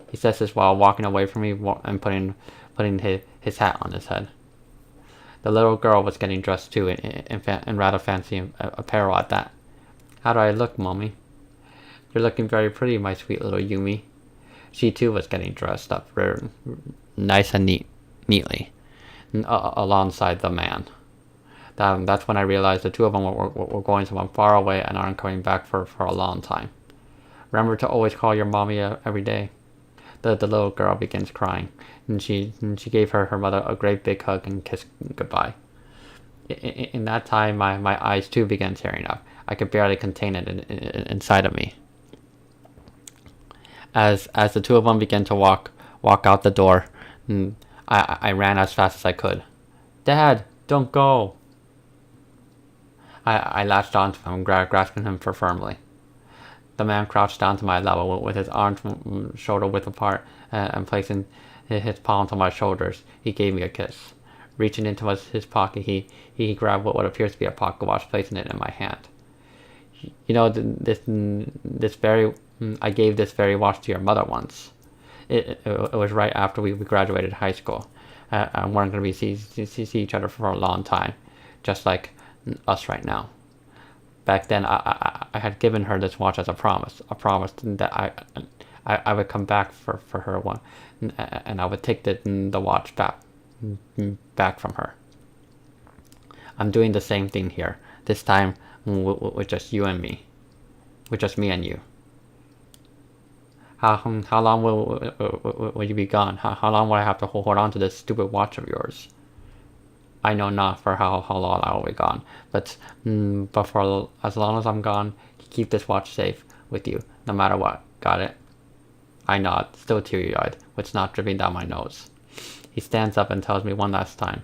He says this while walking away from me and putting his hat on his head. The little girl was getting dressed too, in rather fancy apparel at that. "How do I look, Mommy?" "You're looking very pretty, my sweet little Yumi." She too was getting dressed up very nice and neatly, alongside the man. That's when I realized the two of them were going somewhere far away and aren't coming back for a long time. "Remember to always call your mommy every day." The little girl begins crying, and she gave her mother a great big hug and kiss goodbye. In that time, my eyes too began tearing up. I could barely contain it inside of me. As the two of them began to walk out the door, I ran as fast as I could. "Dad, don't go!" I latched onto him, grasping him firmly. The man crouched down to my level with his arms shoulder width apart, and placing his palms on my shoulders, he gave me a kiss. Reaching into his pocket, he grabbed what appears to be a pocket watch, placing it in my hand. "You know, I gave this very watch to your mother once. It was right after we graduated high school, and weren't going to see each other for a long time, just like us right now. Back then, I had given her this watch as a promise that I would come back for her one, and I would take the watch back from her. I'm doing the same thing here. This time with just you and me, with just me and you. How long will you be gone? How long will I have to hold on to this stupid watch of yours? I know not for how long I will be gone, but for as long as I'm gone, keep this watch safe with you, no matter what. Got it? I nod, still teary-eyed, with snot dripping down my nose. He stands up and tells me one last time,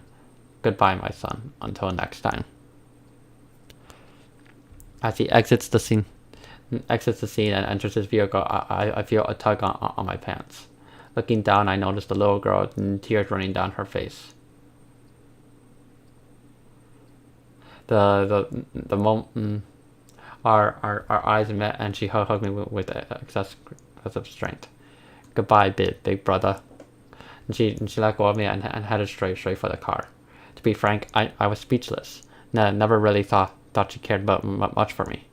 "Goodbye, my son. Until next time." As he exits the scene and enters his vehicle, I feel a tug on my pants. Looking down, I notice the little girl, tears running down her face. The moment our eyes met, and she hugged me with excessive strength. "Goodbye, big brother." And she let go of me and headed straight for the car. To be frank, I was speechless. Never really thought she cared much for me.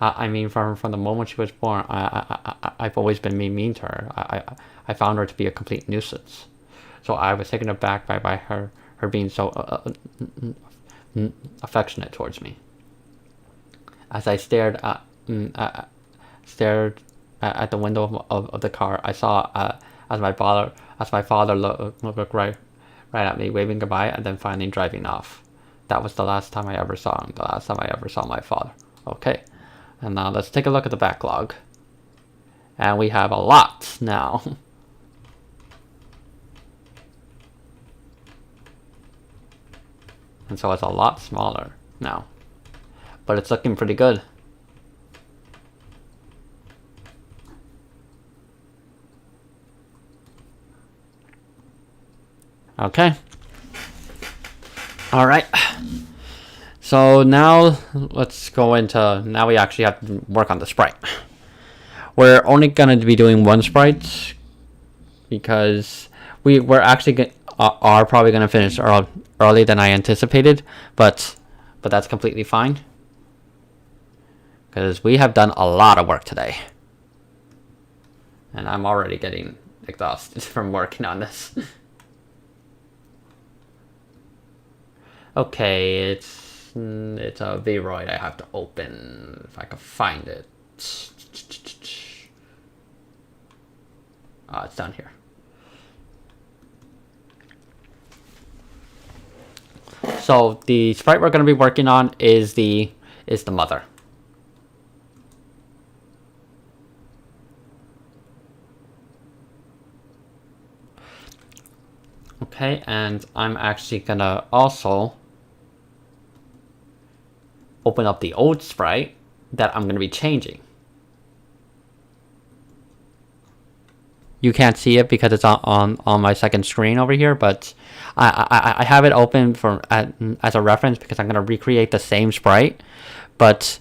I mean, from the moment she was born, I've always been mean to her. I found her to be a complete nuisance. So I was taken aback by her being so affectionate towards me. As I stared at the window of the car, I saw as my father looked right at me, waving goodbye, and then finally driving off. That was the last time I ever saw him. The last time I ever saw my father. Okay, and now let's take a look at the backlog, and we have a lot now. And so it's a lot smaller now, but it's looking pretty good. Okay. All right. So now let's go into, now we actually have to work on the sprite. We're only going to be doing one sprite because we're actually are probably going to finish early than I anticipated, but that's completely fine because we have done a lot of work today, and I'm already getting exhausted from working on this. Okay, it's a Vroid I have to open if I can find it. Oh, it's down here. So the sprite we're going to be working on is the mother. Okay, and I'm actually gonna also open up the old sprite that I'm gonna be changing. You can't see it because it's on my second screen over here, but I have it open as a reference because I'm gonna recreate the same sprite, but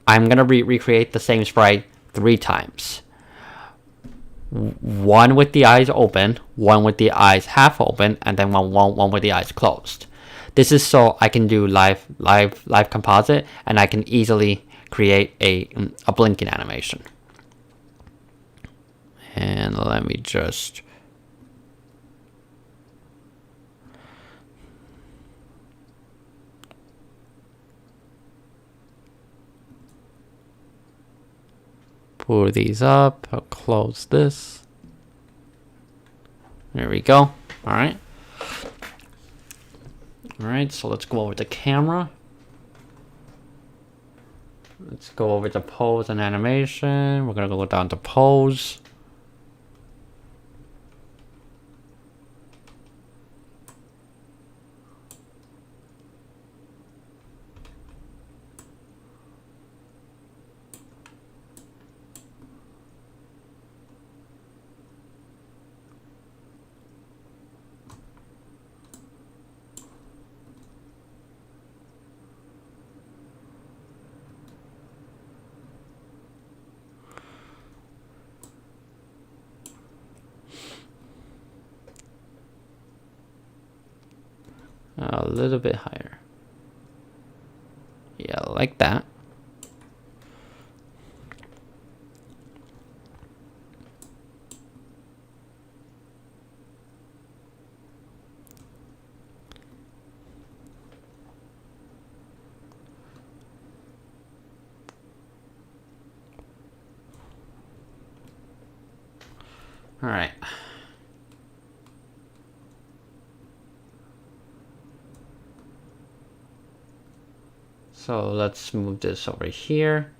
I'm gonna recreate the same sprite 3 times. One with the eyes open, one with the eyes half open, and then one with the eyes closed. This is so I can do live composite, and I can easily create a blinking animation. And let me just pull these up. I'll close this. There we go. All right. All right, so let's go over to camera. Let's go over to pose and animation. We're gonna go down to pose. A little bit higher. Yeah, like that. All right. So let's move this over here.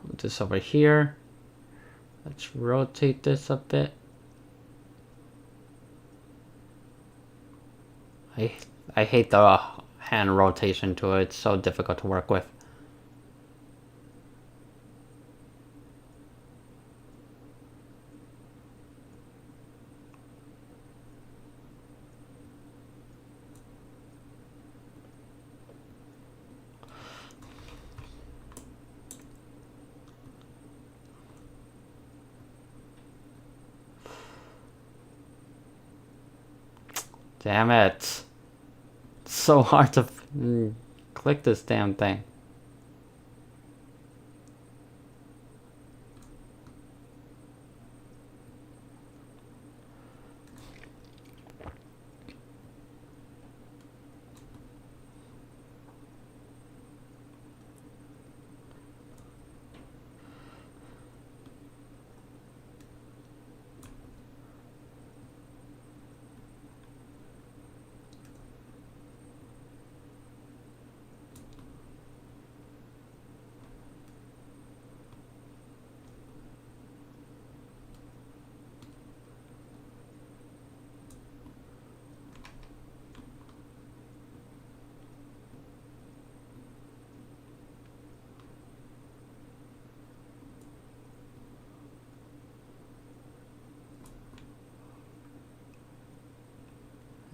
Move this over here. Let's rotate this a bit. I hate the hand rotation to it. It's so difficult to work with. Damn it. It's so hard to click this damn thing.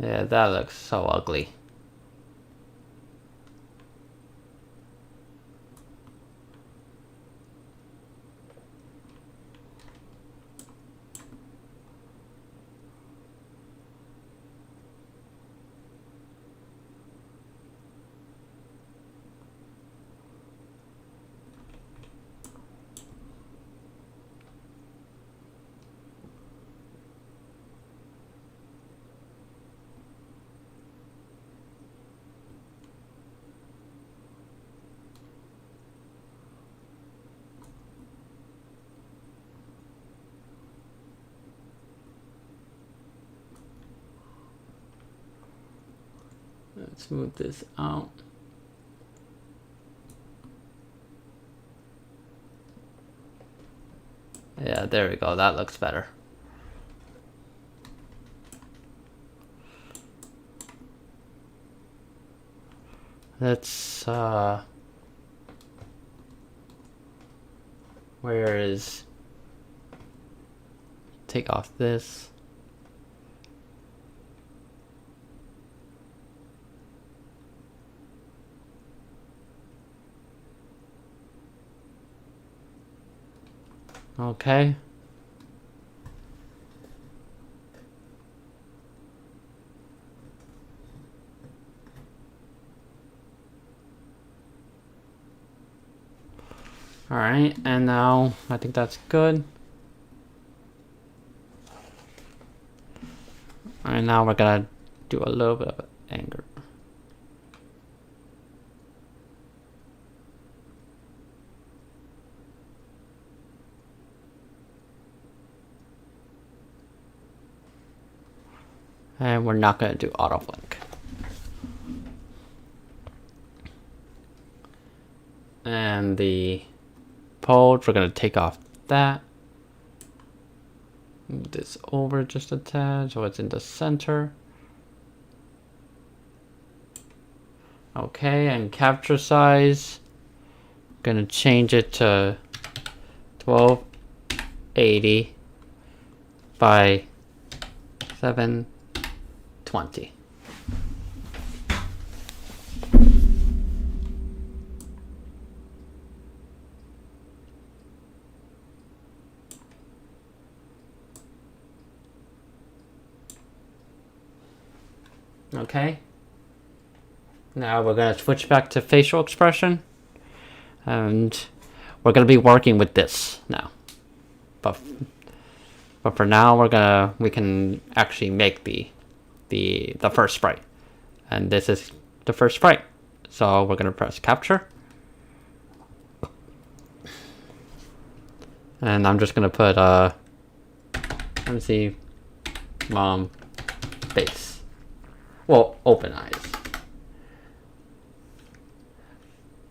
Yeah, that looks so ugly. Let's move this out. Yeah, there we go. That looks better. Let's, where is, take off this. Okay. All right, and now I think that's good. All right, now we're gonna do a little bit of anger. And we're not gonna do autoblink. And the pole, we're gonna take off that. Move this over just a tad so it's in the center. Okay, and capture size, gonna change it to 1280 by 720. Okay. Now we're going to switch back to facial expression. And we're going to be working with this now. But for now we can actually make the first sprite. And this is the first sprite. So we're gonna press capture. And I'm just gonna put let me see, mom, face. Well, open eyes.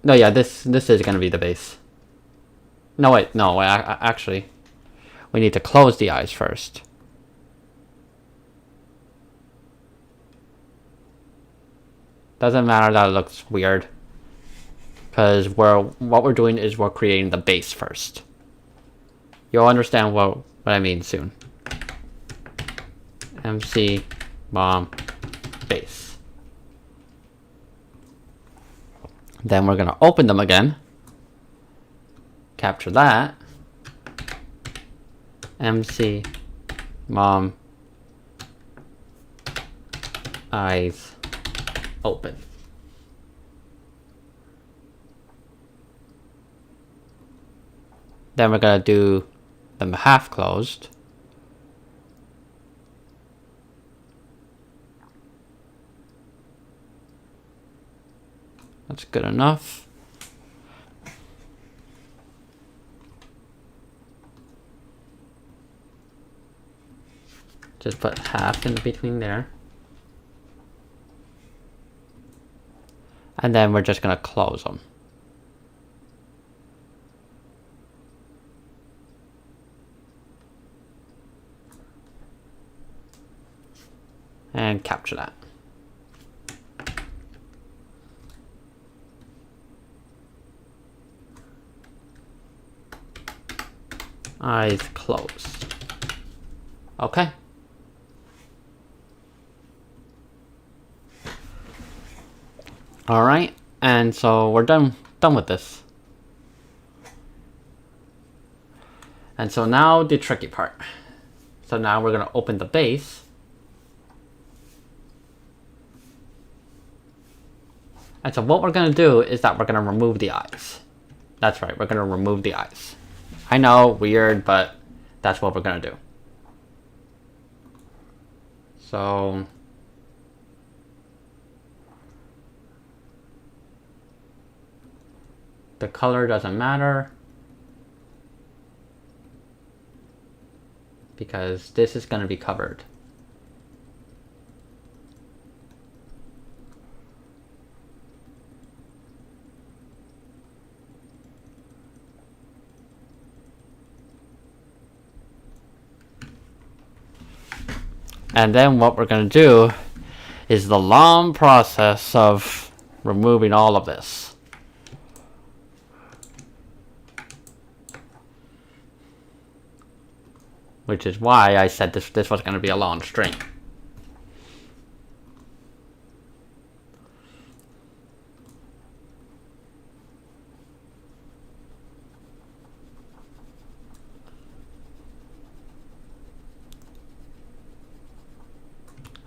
No, yeah, this is gonna be the base. No, wait, no, actually, we need to close the eyes first. Doesn't matter that it looks weird, because what we're doing is we're creating the base first. You'll understand what I mean soon. MC mom base. Then we're gonna open them again. Capture that. MC mom eyes open. Then we're gonna do them half closed. That's good enough. Just put half in between there. And then we're just gonna close them. And capture that. Eyes closed. Okay. All right, and so we're done with this. And so now the tricky part. So now we're gonna open the base. And so what we're gonna do is that we're gonna remove the eyes. That's right, we're gonna remove the eyes. I know, weird, but that's what we're gonna do. So the color doesn't matter because this is gonna be covered. And then what we're going to do is the long process of removing all of this. Which is why I said this was going to be a long string.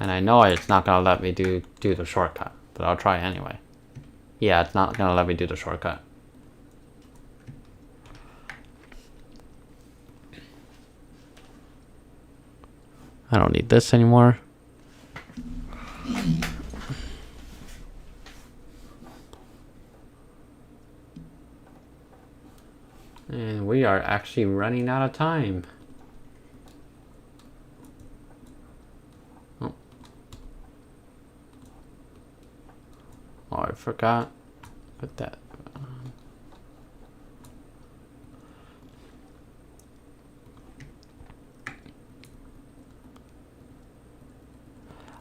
And I know it's not going to let me do the shortcut, but I'll try anyway. Yeah, it's not going to let me do the shortcut. I don't need this anymore. And we are actually running out of time. Oh, I forgot. Put that.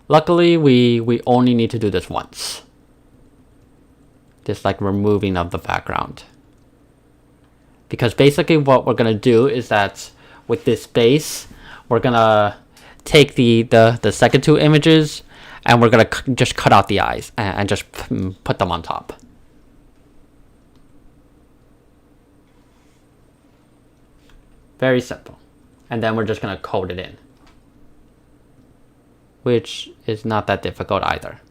Luckily, we only need to do this once. Just like removing of the background. Because basically what we're going to do is that with this base, we're going to take the second two images and we're going to just cut out the eyes and just put them on top. Very simple. And then we're just going to code it in. Which is not that difficult either.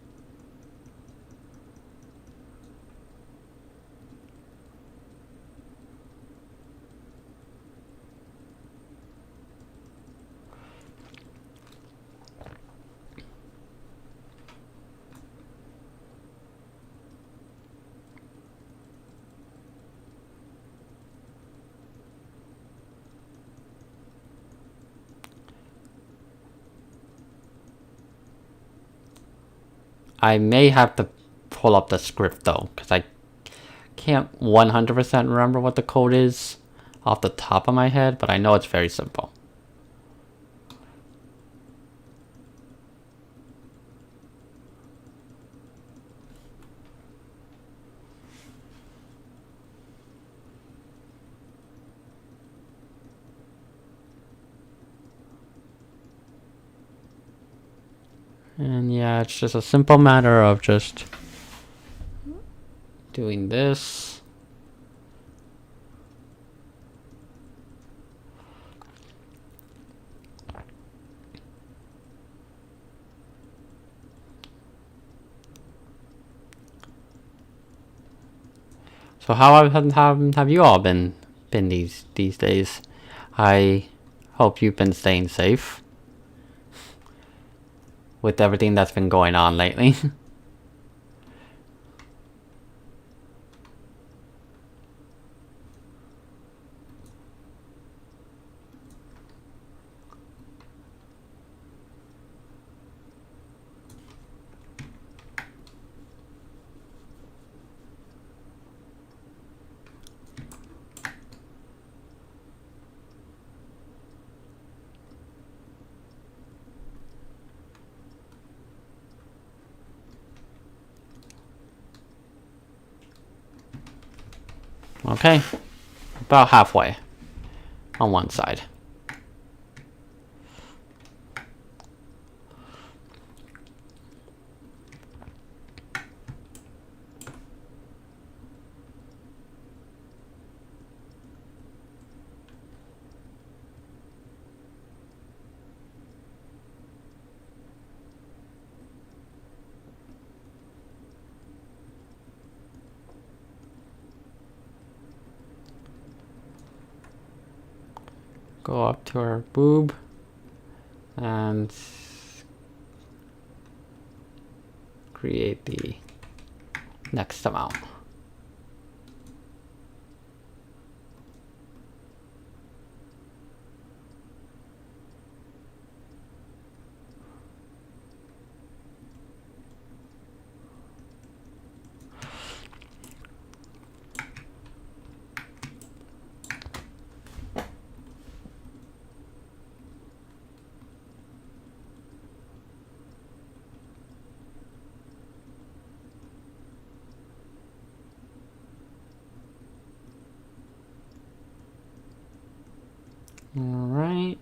I may have to pull up the script though, because I can't 100% remember what the code is off the top of my head, but I know it's very simple. And yeah, it's just a simple matter of just doing this. So how have you all been these days? I hope you've been staying safe with everything that's been going on lately. Okay, about halfway on one side. Go up to our boob and create the next amount. All right.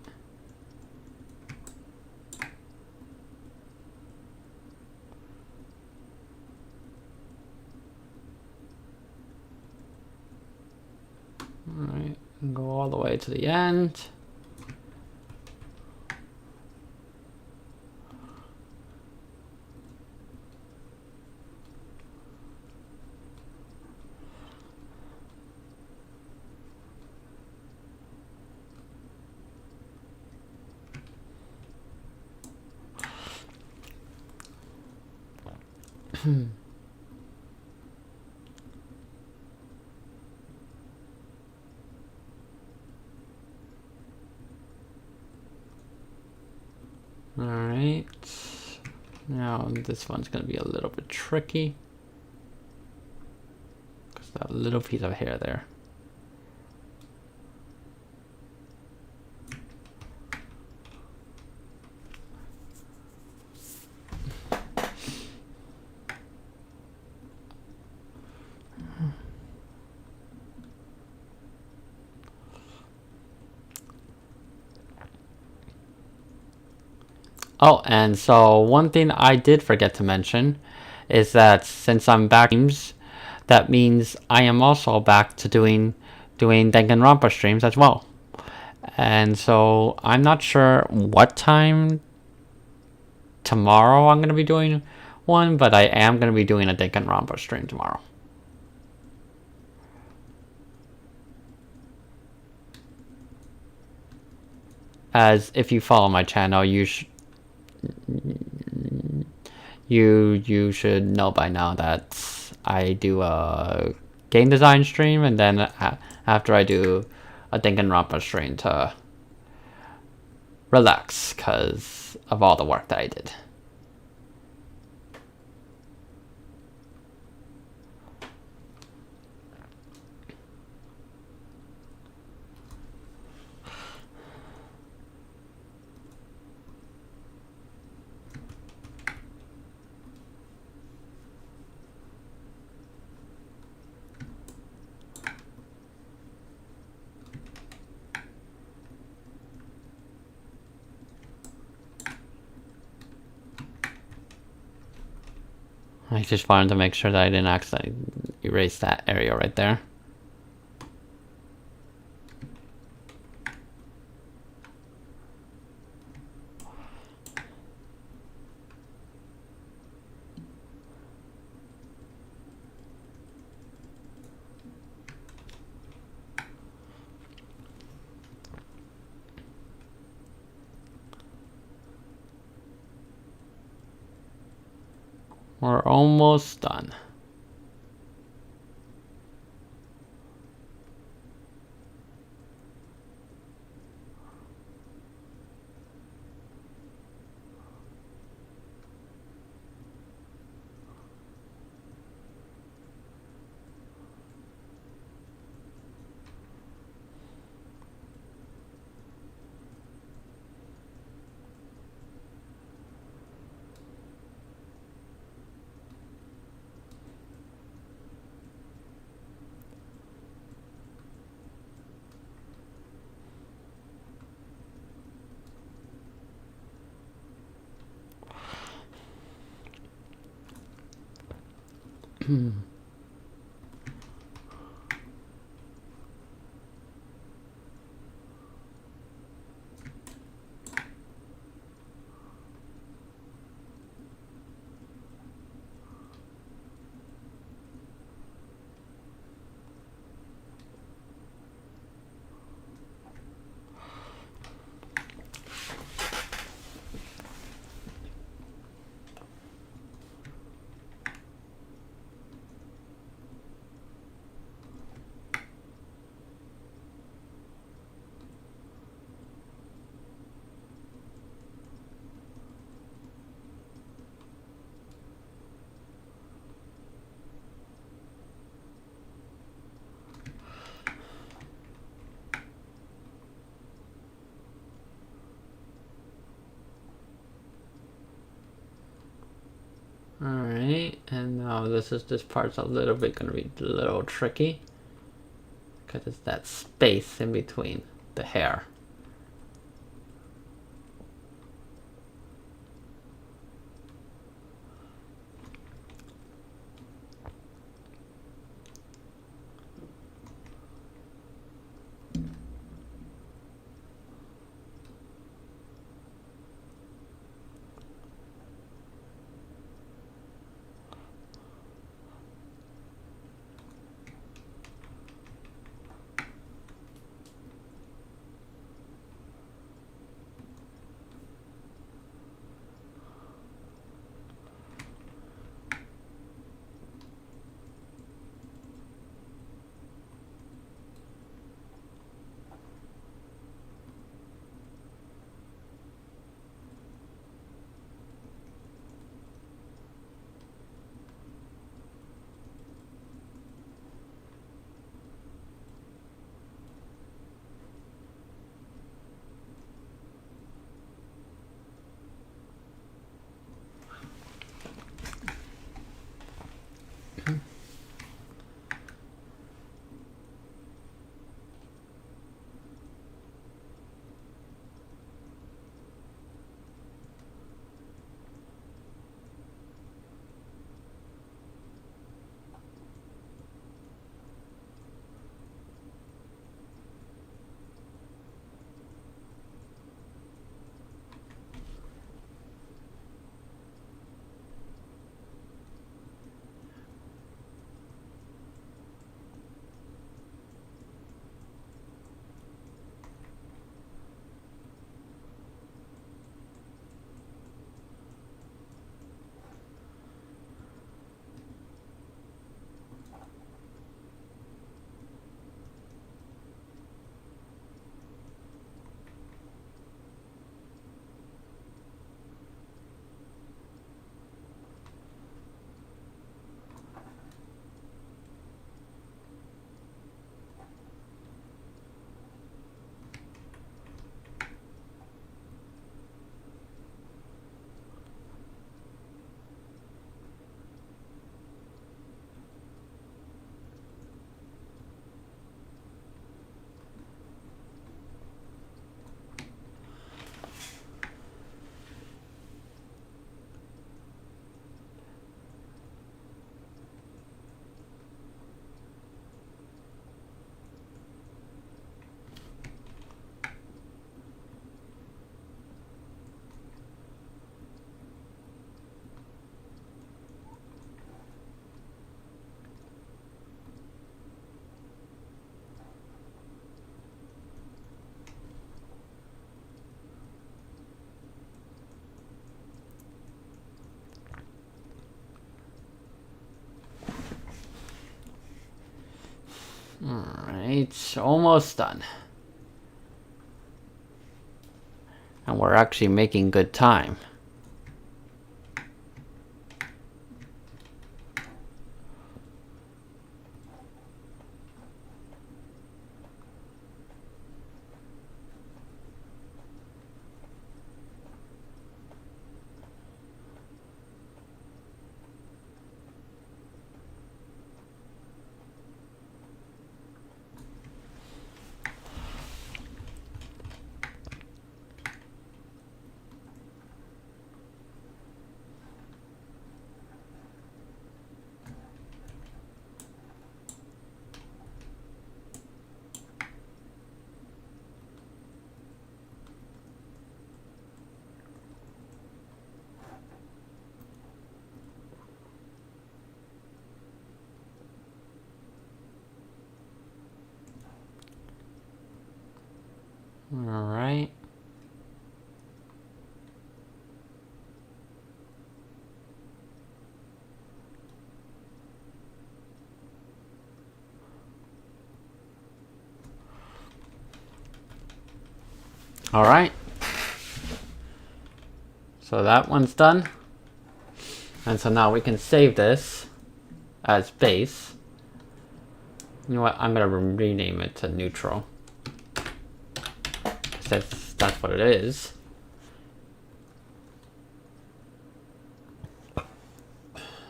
All right, go all the way to the end. All right, now this one's gonna be a little bit tricky because that little piece of hair there. Oh, and so one thing I did forget to mention is that since I'm back streams, that means I am also back to doing Danganronpa streams as well. And so I'm not sure what time tomorrow I'm going to be doing one, but I am going to be doing a Danganronpa stream tomorrow. As if you follow my channel, you should know by now that I do a game design stream, and then after I do a Danganronpa stream to relax because of all the work that I did. I just wanted to make sure that I didn't accidentally erase that area right there. We're almost done. Alright, and now this part's a little bit gonna be a little tricky because it's that space in between the hair. Alright, almost done. And we're actually making good time. Alright. Alright. So that one's done. And so now we can save this as base. You know what? I'm going to rename it to neutral. Because that's what it is.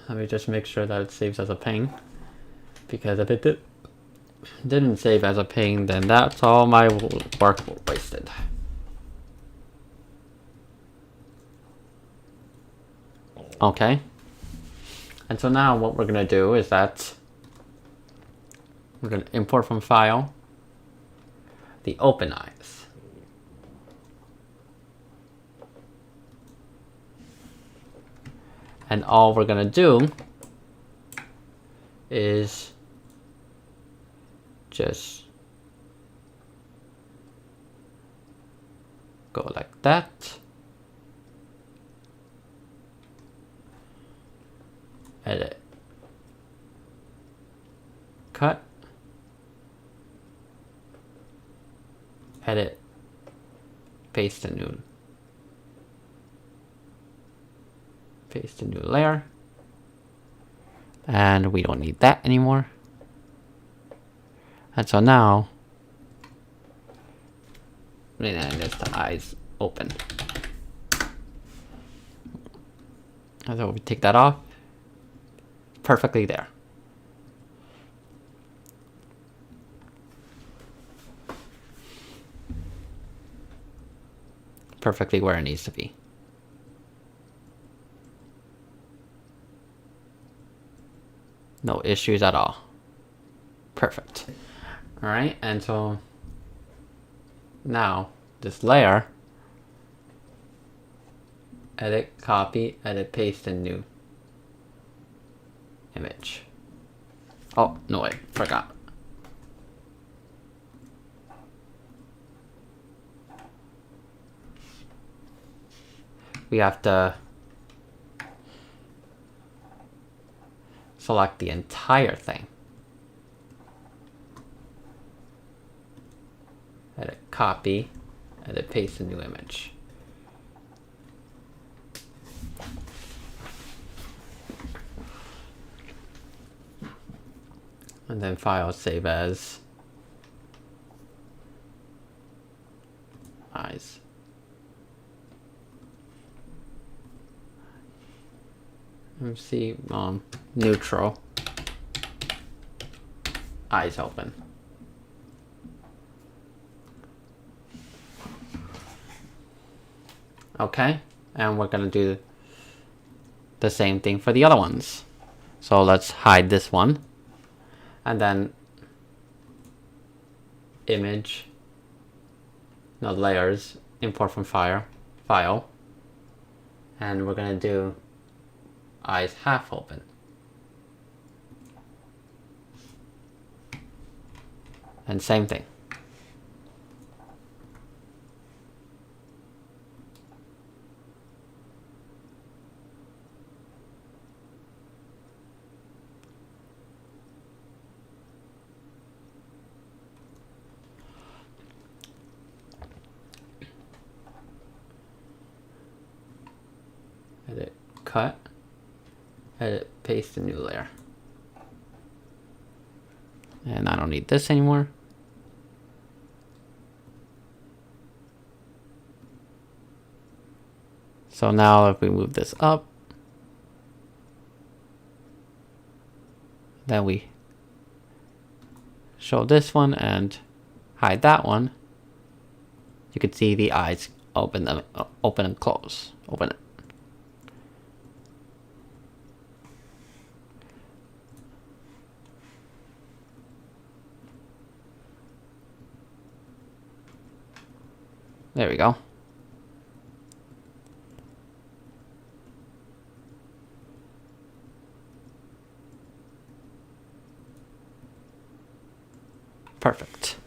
Let me just make sure that it saves as a ping. Because if it didn't save as a ping, then that's all my work wasted. Okay. And so now what we're going to do is that we're going to import from file the open eyes. And all we're going to do is just go like that. Edit. Cut. Edit. Paste a new. Paste a new layer. And we don't need that anymore. And so now, and it's the eyes open. And so we take that off. Perfectly there. Perfectly where it needs to be. No issues at all. Perfect. All right, and so now this layer, edit, copy, edit, paste, and new image. Oh, no, I forgot. We have to select the entire thing. Edit, copy, edit, paste a new image. And then file, save as eyes. Let's see, neutral, eyes open. Okay, and we're gonna do the same thing for the other ones. So let's hide this one. And then image, no, layers, import from file. And we're gonna do eyes half open. And same thing. cut, edit, paste a new layer. And I don't need this anymore. So now if we move this up, then we show this one and hide that one, you can see the eyes open and close. Open it. There we go. Perfect.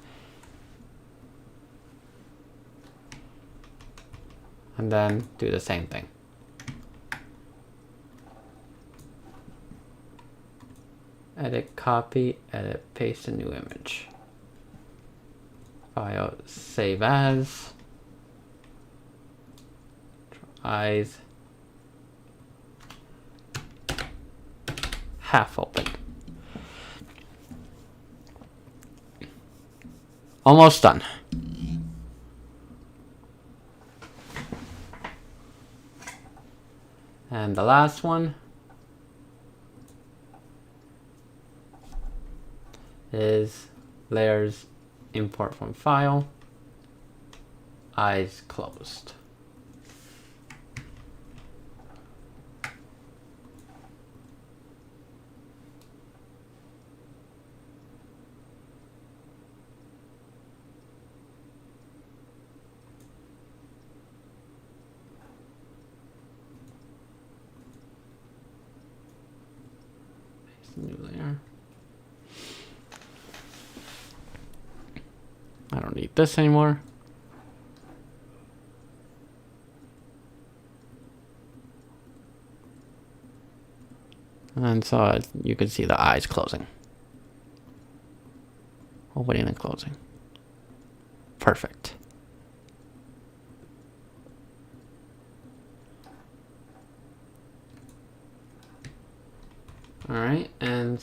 And then do the same thing. Edit, copy, edit, paste a new image. File, save as. Eyes. Half open. Almost done. And the last one is layers, import from file, eyes closed. New layer. I don't need this anymore. And so you can see the eyes closing. Opening and closing. Perfect. Alright, and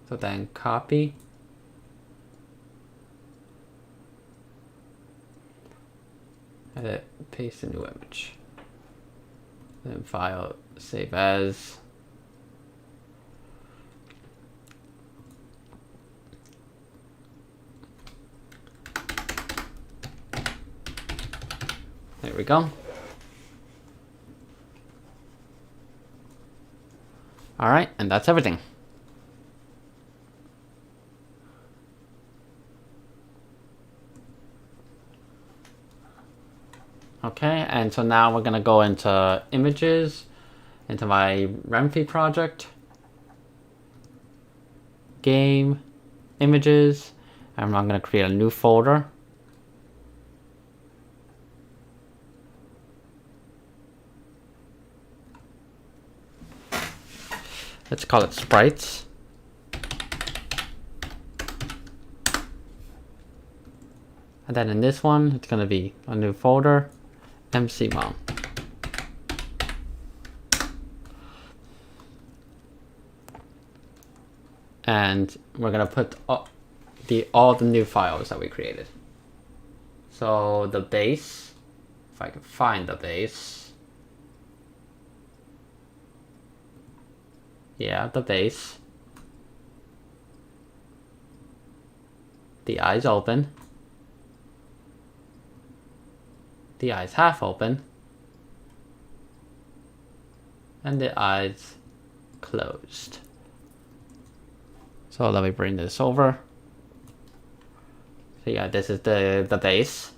so then copy. Edit, paste a new image. Then file, save as. There we go. All right, and that's everything. Okay, and so now we're gonna go into images, into my Remfi project, game, images, and I'm gonna create a new folder. Let's call it sprites. And then in this one, it's gonna be a new folder, mcmon. And we're gonna put all the new files that we created. So the base, if I can find the base. Yeah, the base. The eyes open. The eyes half open. And the eyes closed. So let me bring this over. So yeah, this is the base.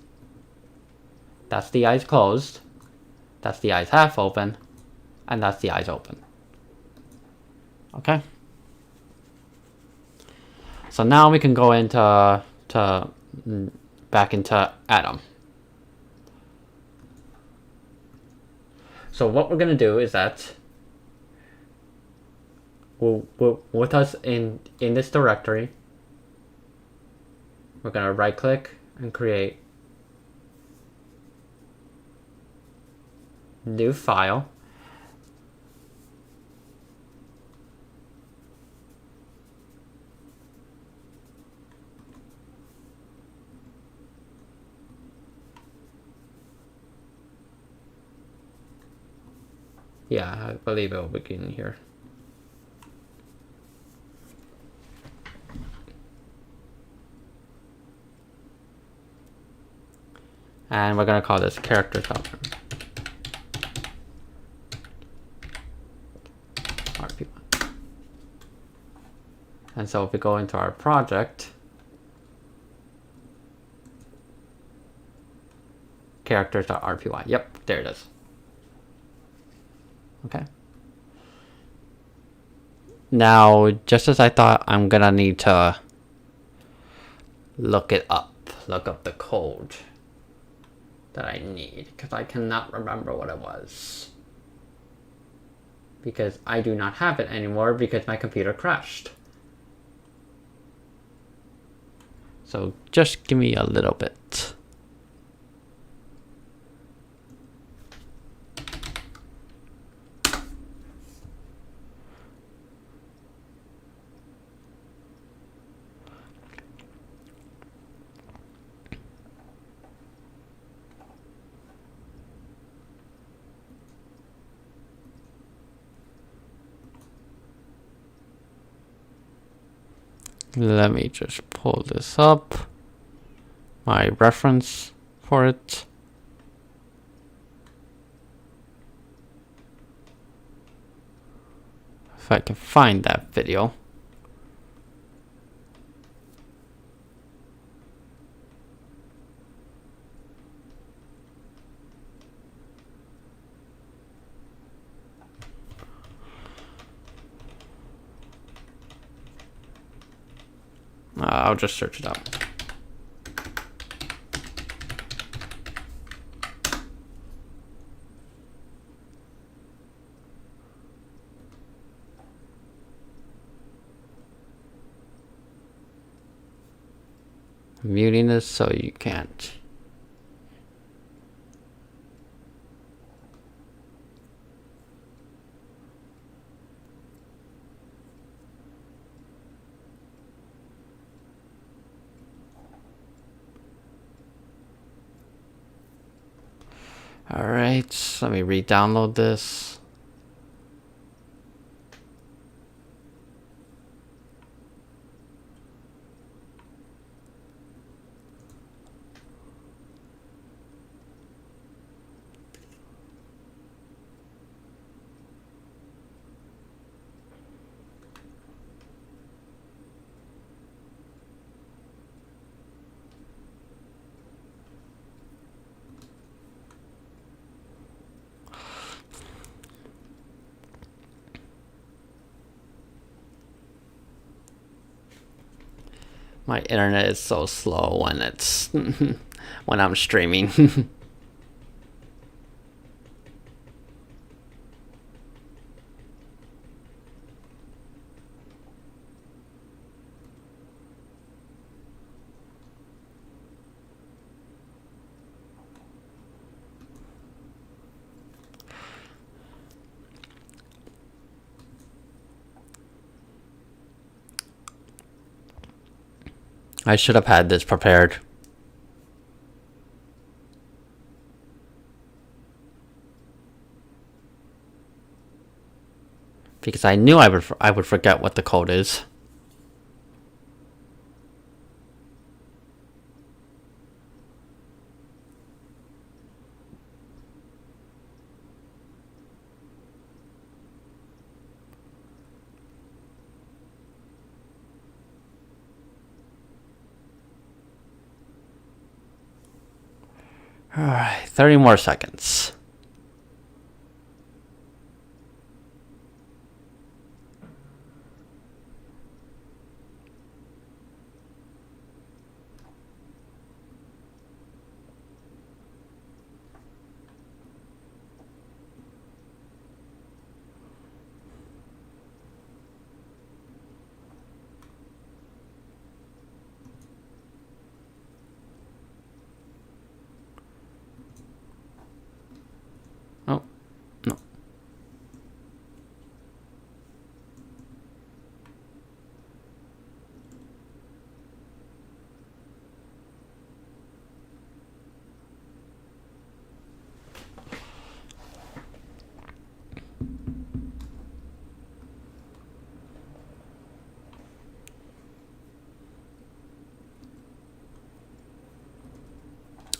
That's the eyes closed. That's the eyes half open. And that's the eyes open. Okay. So now we can go into back into Atom. So what we're gonna do is that with us in this directory, we're gonna right click and create new file. Yeah, I believe it will begin here. And we're going to call this character top. RP1. And so if we go into our project, characters.rpy. Yep, there it is. Okay. Now, just as I thought, I'm gonna need to look up the code that I need, because I cannot remember what it was. Because I do not have it anymore because my computer crashed. So just give me a little bit. Let me just pull this up. My reference for it. If I can find that video. I'll just search it up. I'm muting this so you can't. All right, let me re-download this. My internet is so slow when it's when I'm streaming. I should have had this prepared. Because I knew I would forget what the code is. Alright, 30 more seconds.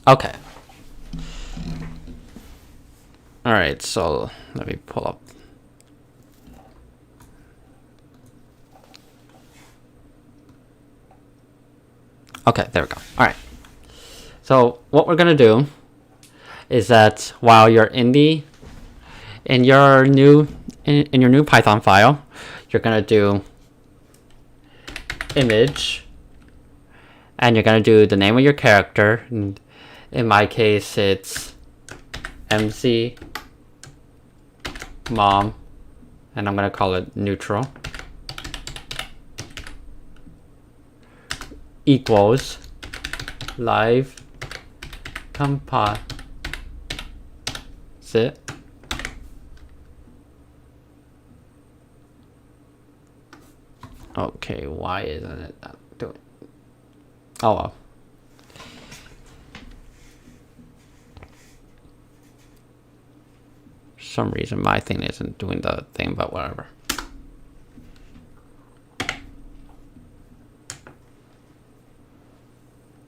Okay. Alright, so let me pull up. Okay, there we go. Alright. So what we're gonna do is that while you're in your new Python file, you're gonna do image, and you're gonna do the name of your character. And in my case, it's MC Mom, and I'm gonna call it neutral, equals live composite. Okay, why isn't it not doing? Oh well. For some reason my thing isn't doing the thing, but whatever.